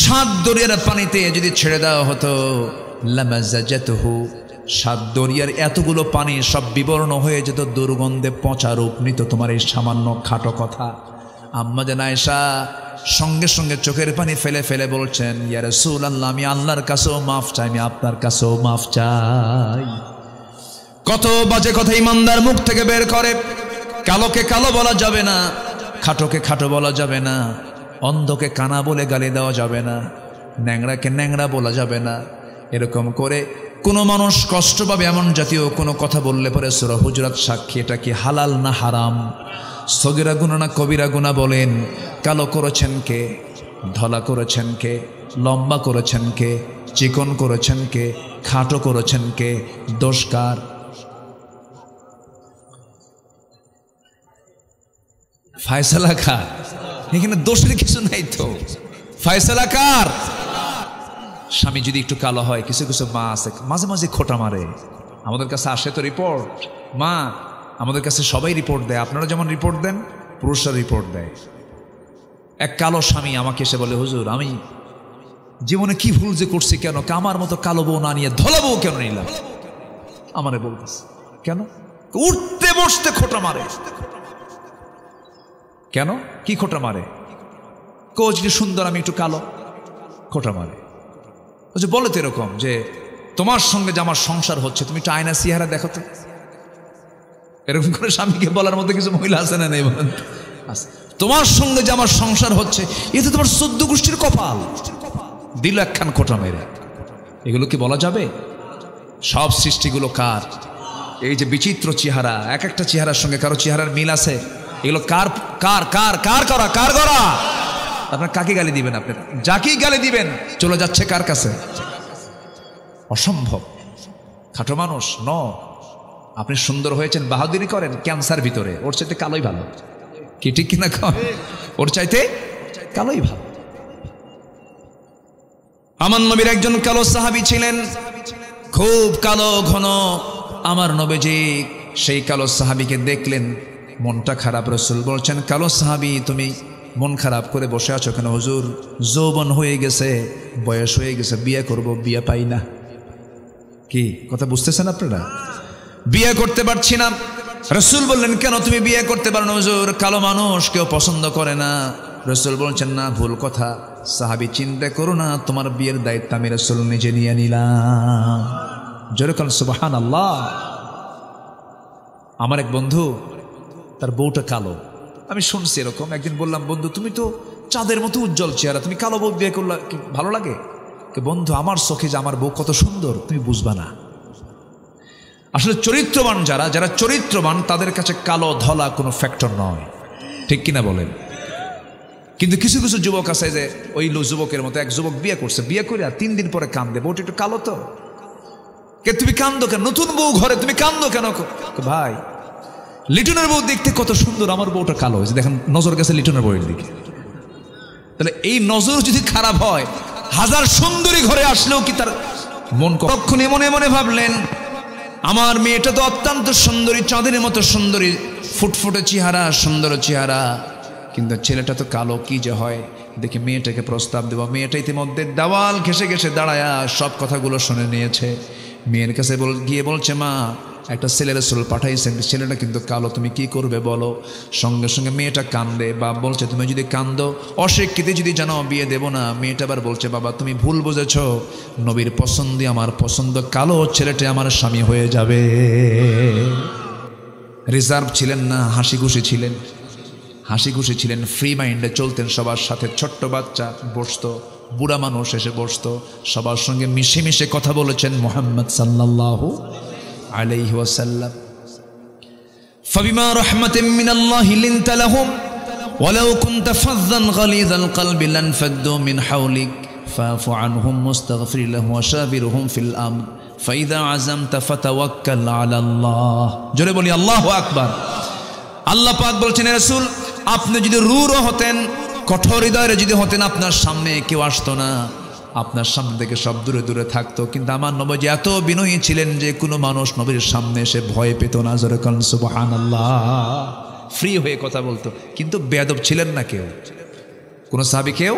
7 দরিয়ার পানিতে যদি ছেড়ে দেওয়া হতো, লামাজাজাতহু, 7 দরিয়ার এতগুলো পানি সব বিবর্ণ হয়ে যেত, দুর্গন্ধে পচা রূপ নিত তোমার এই সামান্য খাটো কথা। আম্মা জান আয়েশা সঙ্গে সঙ্গে চোখের পানি ফেলে ফেলে বলছেন, ইয়া রাসূলুল্লাহ, আমি আল্লাহর কাছেও মাফ চাই, আমি আপনার কাছেও মাফ চাই। কত বাজে কথা ইমানদার মুখ থেকে বের করে। কালোকে কালো বলা যাবে না, খাটোকে খাটো বলা যাবে না, অন্ধকে কানা বলে গালি দেওয়া যাবে না, ন্যাংরাকে ন্যাংরা বলা যাবে না। এরকম করে কোনো মানুষ কষ্ট পাবে এমন জাতীয় কোনো কথা বললে পরে সূরা হুজুরাত সাক্ষী, এটা কি হালাল না হারাম, সগীরা গুনাহ না কবিরা গুনাহ? বলেন, কালো করেছেন কে, ধলা করেছেন কে, লম্বা করেছেন কে, চিকন করেছেন কে, খাটো করেছেন কে? দোষ কার? ফায়সালা কার? এখানে দোষের কিছু নাই তো, ফায়সালা কার? স্বামী যদি একটু কালো হয়, কিছু কিছু মা আছে মাঝে মাঝে খোঁটা মারে। আমাদের কাছে আসে তো রিপোর্ট, মা আমাদের কাছে সবাই রিপোর্ট দেয়, আপনারা যেমন রিপোর্ট দেন, পুরুষরা রিপোর্ট দেয়। এক কালো স্বামী আমাকে এসে বলে, হুজুর, আমি জীবনে কি ভুল যে করছি, কেন আমার মতো কালো বউ না নিয়ে ধলা বউ কেন নিলাম? আমারে বলতেছে, কেন? উঠতে বসতে খোঁটা মারে। কেন? কি খোঁটা মারে? কোচ যে সুন্দর, আমি একটু কালো, খোঁটা মারে। বলে তো এরকম যে, তোমার সঙ্গে যে আমার সংসার হচ্ছে, তুমি একটু আয়না চেহারা দেখো তো। এরকম করে স্বামীকে বলার মধ্যে কিছু মহিলা আছে না নেই? বলেন, তোমার সঙ্গে যে আমার সংসার হচ্ছে, এতে তোমার 14 গোষ্ঠীর কপাল। দিল একখান খোঁটা মেরে। এগুলো কি বলা যাবে? সব সৃষ্টিগুলো কার? এই যে বিচিত্র চেহারা, এক একটা চেহারার সঙ্গে কারো চেহারার মিল আছে, এগুলো কার কার কার কার করা? কার করা? আপনার কাকে গালি দিবেন? আপনি যাকেই গালি দিবেন চলে যাচ্ছে কার কাছে? অসম্ভব। খাটো মানুষ ন, আপনি সুন্দর হয়েছেন, বাহাদুরি করেন, ক্যান্সার ভিতরে, ওর চাইতে কালোই ভালো। কি ঠিক কিনা কন? ওর চাইতে কালোই ভালো। আমার নবীর একজন কালো সাহাবী ছিলেন, খুব কালো ঘন। আমার নবীজি সেই কালো সাহাবীকে দেখলেন, মনটা খারাপ। রাসূল বলছেন, কালো সাহাবী, তুমি মন খারাপ করে বসে আছো কেন? হুজুর, যৌবন হয়ে গেছে, বয়স হয়ে গেছে, বিয়ে করব, বিয়ে পাই না। কি কথা বুঝতেছেন আপনারা? বিয়ে করতে পারছি না। রাসূল বললেন কেন তুমি বিয়ে করতে পারো না হুজুর? কালো মানুষ কেউ পছন্দ করে না। রাসূল বলছেন না, ভুল কথা। সাহাবী, চিন্তা করো না, তোমার বিয়ের দায়িত্ব আমি রাসূল নিজে নিয়ে নিলাম। জোরে বলেন সুবহানাল্লাহ। আমার এক বন্ধু, তার বউটা কালো। আমি শুনছি এরকম। একদিন বললাম, বন্ধু তুমি তো চাঁদের মতো উজ্জ্বল চেহারা, তুমি কালো বউ বিয়ে করলা, কি ভালো লাগে? বন্ধু, আমার চোখে যে আমার বউ কত সুন্দর তুমি বুঝবা না। আসলে চরিত্রবান যারা চরিত্রবান তাদের কাছে কালো ধলা কোনো ফ্যাক্টর নয়, ঠিক কিনা বলেন? কিন্তু কিছু কিছু যুবক আছে যে ওই যুবকের মতো, এক যুবক বিয়ে করছে, বিয়ে করে আর 3 দিন পরে কান্দে, বউটা একটু কালো তো। কে তুমি কান্দো কেন? নতুন বউ ঘরে, তুমি কান্দো কেন? ভাই, লিটনের বউ দেখতে কত সুন্দর, আমার বউটা কালো হয়েছে। দেখেন, নজর গেছে লিটনের বউয়ের দিকে। তাহলে এই নজর যদি খারাপ হয়, হাজার সুন্দরী ঘরে আসলেও কি তার মন? কখনই মনে মনে ভাবলেন, আমার মেয়েটা তো অত্যন্ত সুন্দরী, চাঁদের মতো সুন্দরী, ফুটফুটে চেহারা, সুন্দর চেহারা, কিন্তু ছেলেটা তো কালো, কি যে হয়। দেখে মেয়েটাকে প্রস্তাব দেব। মেয়েটা ইতিমধ্যে দেওয়াল ঘেসে ঘেসে দাঁড়ায়া সব কথাগুলো শুনে নিয়েছে। মেয়ের কাছে গিয়ে বলছে, মা, একটা ছেলের রাসূল পাঠাইছেন, ছেলেটা কিন্তু কালো, তুমি কি করবে বলো? সঙ্গে সঙ্গে মেয়েটা কান্দে। বাপ বলছে, তুমি যদি কান্দো, অস্বীকৃতি যদি জানো, বিয়ে দেব না। মেয়েটা আবার বলছে, বাবা তুমি ভুল বুঝেছ, নবীর পছন্দই আমার পছন্দ, কালো ছেলেটা আমার স্বামী হয়ে যাবে। রিজার্ভ ছিলেন না, হাসি খুশি ছিলেন, ফ্রি মাইন্ডে চলতেন সবার সাথে। ছোট্ট বাচ্চা বসতো, বুড়া মানুষ এসে বসতো, সবার সঙ্গে মিশে মিশে কথা বলেছেন মুহাম্মদ সাল্লাল্লাহু আলাইহি ওয়াসাল্লাম। ফাবিমা রাহমাতিন মিনাল্লাহি লিনতা লাহুম ওয়ালাউ কুনতা ফাযযান গালিযাল কলবি লানফাদ্দু মিন হাওলিক ফাফু আনহুম মুস্তাগফির লাহুম ওয়াশাবিরহুম ফিল আমর ফাইযা আযামতা ফাতাওয়াক্কাল আলাল্লাহ। জোরে বলি আল্লাহু আকবার। আল্লাহ পাক বলছেন, হে রাসূল, আপনি যদি রূঢ় হতেন, কঠোর হৃদয়ের যদি হতেন, আপনার সামনে কেউ আসতো না, আপনার সামনে থেকে সব দূরে দূরে থাকতো। কিন্তু আমার নবী এত বিনয়ী ছিলেন যে কোনো মানুষ নবীর সামনে এসে ভয় পেত না। জোরে বলেন সুবহানাল্লাহ। ফ্রি হয়ে কথা বলতো, কিন্তু বেয়াদব ছিলেন না কেউ, কোনো সাহাবী কেউ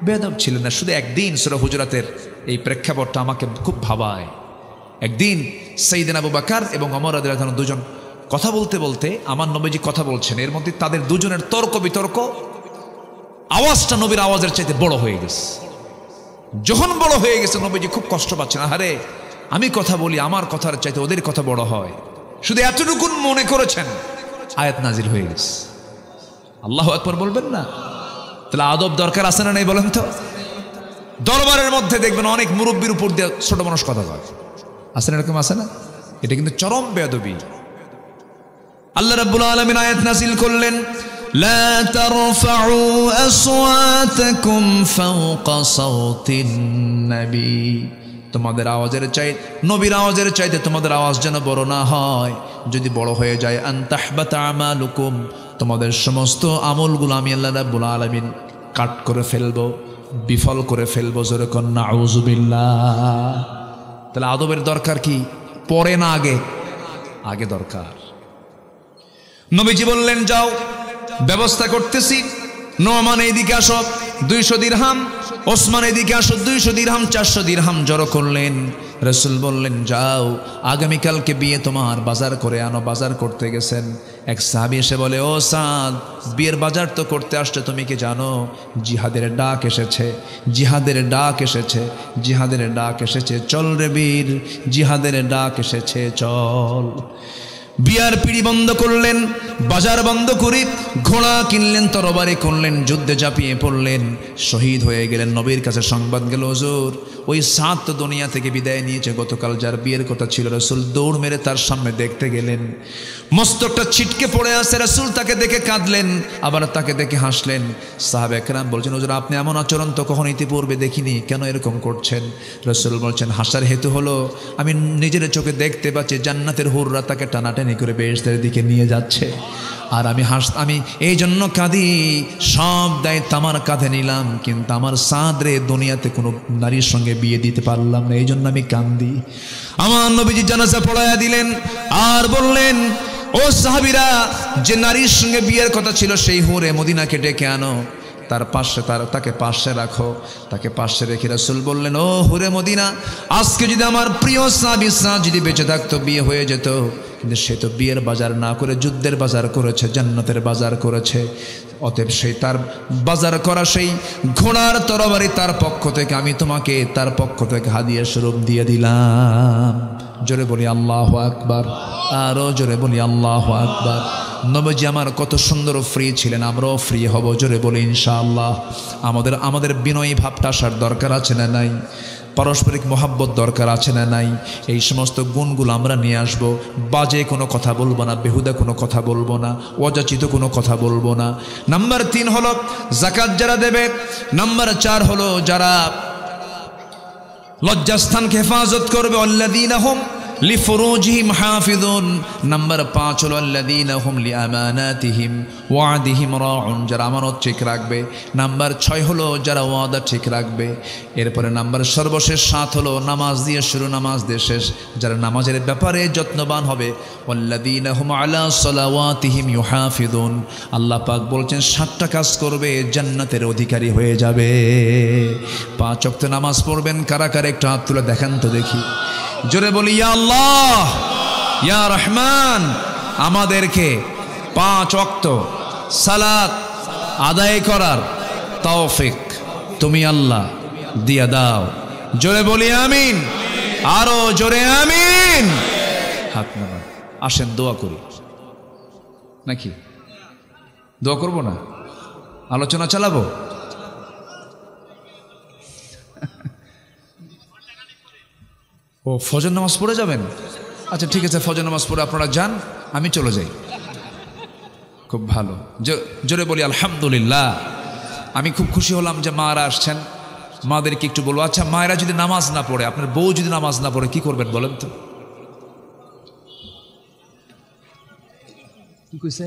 বেয়াদব ছিলেন না। শুধু একদিন সূরা হুজুরাতের এই প্রেক্ষাপটটা আমাকে খুব ভাবায়। একদিন সাইয়েদনা আবু বকর এবং ওমর রাদিয়াল্লাহু আনহু দুজন কথা বলতে বলতে, আমার নবীজি কথা বলছেন, এর মধ্যে তাদের দুজনের তর্ক বিতর্ক, আওয়াজটা নবীর আওয়াজের চাইতে বড় হয়ে গেছে। যখন বড় হয়ে গেছে, নবীজি খুব কষ্ট পাচ্ছেন। আরে আমি কথা বলি, আমার কথার চাইতে ওদের কথা বড় হয়। শুধু এতটুকুন মনে করেছেন, আয়াত নাজিল হয়ে গেছে। আল্লাহু আকবার বলবেন না? তাহলে আদব দরকার আছে না নাই বলেন তো? দরবারের মধ্যে দেখবেন অনেক মুরব্বীর উপর দিয়ে ছোট মানুষ কথা কয়, আছে না? এরকম আছে না? এটা কিন্তু চরম বেয়াদবি। আল্লাহ রাব্বুল আলামিন আয়াত নাযিল করলেন, লা তারফাউ আসওয়াতাকুম ফাওকা সাওতিন নবী। তোমাদের আওয়াজের চাইতে, নবীর আওয়াজের চাইতে তোমাদের আওয়াজ যেন বড় না হয়। যদি বড় হয়ে যায়, আন তাহবাতা আমালুকুম, তোমাদের সমস্ত আমলগুলো আমি আল্লাহ রাব্বুল আলামিন কাট করে ফেলবো, বিফল করে ফেলবো। জোরে কোন নাউযু বিল্লাহ। তাহলে আদবের দরকার কি? পরে না আগে? আগে দরকার। নবীজি বললেন, যাও, ব্যবস্থা করতেছি। নোমান এইদিকে আসো, 200 দিরহাম। ওসমান এদিকে আসো, 200 দিরহাম, 400 দিরহাম জড়ো করলেন। রাসূল বললেন, যাও, আগামীকালকে বিয়ে তোমার, বাজার করে আনো। বাজার করতে গেছেন। এক সাহাবী এসে বলে, ও সাদ, বিয়ের বাজার তো করতে আসছে, তুমি কি জানো জিহাদের ডাক এসেছে, জিহাদের ডাক এসেছে, জিহাদের ডাক এসেছে, চল রে বীর, জিহাদের ডাক এসেছে, চল। বিয়ার পিড়ি বন্ধ করলেন, বাজার বন্ধ করে ঘোড়া কিনলেন, তরবারি করলেন, যুদ্ধে ঝাঁপিয়ে পড়লেন, শহীদ হয়ে গেলেন। নবীর কাছে সংবাদ গেল, হুজুর, ওই সাত তো দুনিয়া থেকে বিদায় নিয়েছে। গতকাল যার বিয়ের কথা ছিল, রাসূল দৌড় মেরে তার সামনে দেখতে গেলেন, মস্তকটা ছিটকে পড়ে আছে। রাসূল তাকে দেখে কাঁদলেন, আবার তাকে দেখে হাসলেন। সাহাবা একরাম বলছেন, হুজুর, আপনি এমন আচরণ তো কখনো ইতিপূর্বে দেখিনি, কেন এরকম করছেন? রাসূল বলছেন, হাসার হেতু হলো আমি নিজের চোখে দেখতে পাচ্ছি জান্নাতের হুররা তাকে টানাটানি করে বেহেশতের দিকে নিয়ে যাচ্ছে, আর আমি এই জন্য কাঁদি। সব দায়িত্ব আমার কাঁধে নিলাম, কিন্তু আমার সাদরে দুনিয়াতে কোনো নারীর সঙ্গে বিয়ে দিতে পারলাম না, এই জন্য আমি কান্দি। আমার নবীজি জানাজা পড়ায়া দিলেন, আর বললেন, ও সাহাবীরা, যে নারীর সঙ্গে বিয়ের কথা ছিল সেই হুরে মদিনাকে ডেকে আনো। তার পাশে তাকে পাশে রাখো। তাকে পাশে রেখে রাসূল বললেন, ও হুরে মদিনা, আজকে যদি আমার প্রিয় সাহাবী যদি বেঁচে থাকতো বিয়ে হয়ে যেত, কিন্তু সে তো বিয়ের বাজার না করে যুদ্ধের বাজার করেছে, জান্নাতের বাজার করেছে। অতএব সেই তার বাজার করা সেই ঘোড়ার তরবারি তার পক্ষ থেকে আমি তোমাকে তার পক্ষ থেকে হাদিয়া স্বরূপ দিয়ে দিলাম। জোরে বলি আল্লাহু আকবার, আরো জোরে বলি আল্লাহু আকবার। নবীজি আমার কত সুন্দর ফ্রি ছিলেন, আমরাও ফ্রি হব। জোরে বলি ইনশাআল্লাহ। আমাদের বিনয়ী ভাবটা আসার দরকার আছে না নাই? পারস্পরিক মহাব্বত দরকার আছে না নাই? এই সমস্ত গুণগুলো আমরা নিয়ে আসব। বাজে কোনো কথা বলবো না, বেহুদা কোনো কথা বলবো না, অযাচিত কোনো কথা বলবো না। নাম্বার 3 হলো যাকাত যারা দেবে। নাম্বার 4 হলো যারা লজ্জাস্থানকে হেফাজত করবে, আল্লাযীনা হুম লিফুরুজিহিম হাফিজুন। নাম্বার 5 হলো আল্লাযীনা হুম লিআমানাতিহিম ওয়া'দিহিম রাউন, যারা আমানত ঠিক রাখবে। নাম্বার 6 হলো যারা ওয়াদা ঠিক রাখবে। এরপরে নাম্বার সর্বশেষ 7 হলো নামাজ দিয়ে শুরু, নামাজ দিয়ে শেষ, যারা নামাজের ব্যাপারে যত্নবান হবে। ওয়াল্লাযীনা হুম আলা সালাওয়াতিহিম ইউহাফিজুন। আল্লাহ পাক বলছেন 7টা কাজ করবে, জান্নাতের অধিকারী হয়ে যাবে। 5 ওয়াক্ত নামাজ পড়বেন কারা কারা একটু হাত তুলে দেখান তো দেখি। জোরে বলি ইয়া আল্লাহ ইয়া রহমান। আমাদেরকে 5 ওয়াক্ত সালাত আদায় করার তৌফিক তুমি আল্লাহ দিয়া দাও। জোরে বলি আমিন, আরো জোরে আমিন। হাত নামান, আসেন দোয়া করি। নাকি দোয়া করব না? আলোচনা চালাবো? ও ফজর নামাজ পড়ে যাবেন? আচ্ছা ঠিক আছে, ফজর নামাজ পড়ে আপনারা যান, আমি চলে যাই। খুব ভালো, জোরে বলি আলহামদুলিল্লাহ। আমি খুব খুশি হলাম যে মারা আসছেন। মাদেরকে একটু বলবো, আচ্ছা মায়েরা যদি নামাজ না পড়ে, আপনার বউ যদি নামাজ না পড়ে কি করবেন বলেন তো? কি কইছে?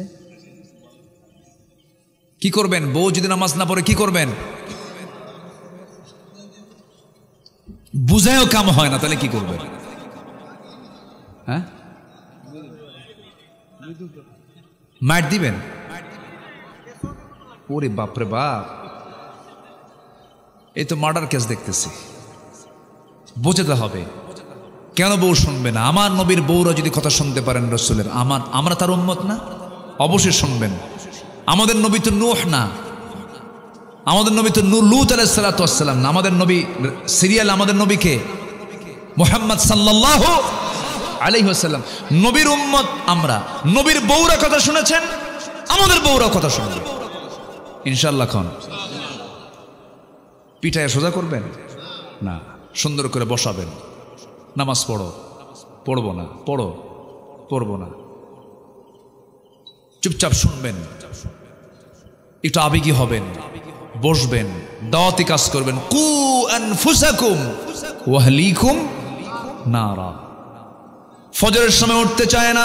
কি করবেন? বউ যদি নামাজ না পড়ে কি করবেন? বুঝায়ও কাম হয় না, তাহলে কি করবেন? হ্যাঁ, মার দিবেন? ওরে বাপরে বাপ, এই তো মার্ডার কেস দেখতেছি। বোঝাতে হবে, কেন বউ শুনবে না? আমার নবীর বউরা যদি কথা শুনতে পারেন রাসূলের, আমরা তার উম্মত না? অবশ্যই শুনবেন। আমাদের নবী তো নূহ না, আমাদের নবী তো লূত আলাইহিস সালাতু ওয়াস সালাম না। আমাদের নবী সিরিয়াল, আমাদের নবীকে মুহাম্মদ সাল্লাল্লাহু আলাইহি ওয়াসাল্লাম, নবীর উম্মত আমরা। নবীর বউরা কথা শুনেছেন, আমাদের বউরা কথা শুনবে ইনশাআল্লাহ। খন পিঠায় সোজা করবেন না, সুন্দর করে বসাবেন। নামাজ পড়ো, পড়বো না, পড়বো না, চুপচাপ শুনবেন, একটু আবেগী হবেন, বসবেন, দাওয়াতি কাজ করবেন। কু আনফুসাকুম ওয়া আহলিকুম নারা। ফজরের সময় উঠতে চায় না,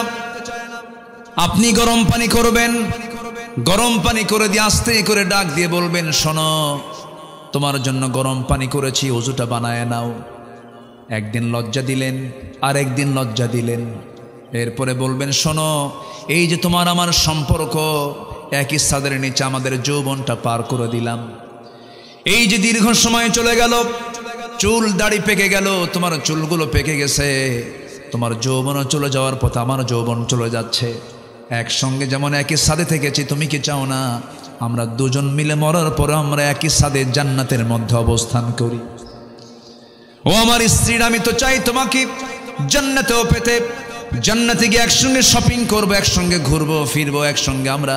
আপনি গরম পানি করবেন, গরম পানি করে দিয়ে আস্তে করে ডাক দিয়ে বলবেন, শোনো তোমার জন্য গরম পানি করেছি, ওযুটা বানায় নাও। একদিন লজ্জা দিলেন, আর একদিন লজ্জা দিলেন। এরপরে বলবেন, শোনো এই যে তোমার আমার সম্পর্ক, একই ছাদের নিচে আমাদের যৌবনটা পার করে দিলাম। এই যে দীর্ঘ সময় চলে গেল, চুল দাড়ি পেকে গেল, তোমার চুলগুলো পেকে গেছে, তোমার যৌবনও চলে যাওয়ার পথে আমার যৌবন চলে যাচ্ছে। একসঙ্গে যেমন একই ছাদে থেকেছি, তুমি কি চাও না আমরা দুজন মিলে মরার পরে আমরা একই ছাদে জান্নাতের মধ্যে অবস্থান করি? ও আমার স্ত্রী, আমি তো চাই তোমাকে জান্নাতেও পেতে। জান্নাতে গিয়ে একসঙ্গে শপিং করবো, একসঙ্গে ঘুরবো ফিরবো, একসঙ্গে আমরা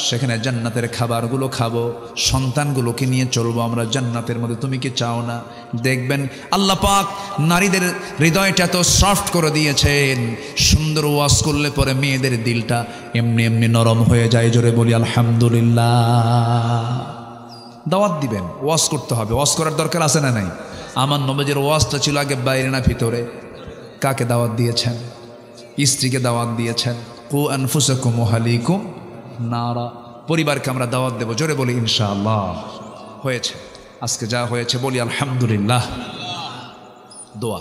সেখানে জান্নাতের খাবারগুলো খাবো, সন্তানগুলোকে নিয়ে চলবো আমরা জান্নাতের মধ্যে। তুমি কি চাও না? দেখবেন আল্লাহ পাক নারীদের হৃদয়টা এত সফট করে দিয়েছেন, সুন্দর ওয়াজ করলে পরে মেয়েদের দিলটা এমনি এমনি নরম হয়ে যায়। জোরে বলি আলহামদুলিল্লাহ। দাওয়াত দিবেন, ওয়াজ করতে হবে। ওয়াজ করার দরকার আছে না নাই? আমার নবীর ওয়াজটা ছিল আগে বাইরে না ভিতরে। কাকে দাওয়াত দিয়েছেন? স্ত্রীকে দাওয়াত দিয়েছেন। কু আনফুসাকুম ওয়া আহলিকুম নারা। পরিবারকে আমরা দাওয়াত দেব। জোরে বলি ইনশাআল্লাহ। হয়েছে আজকে যা হয়েছে বলি আলহামদুলিল্লাহ। দোয়া।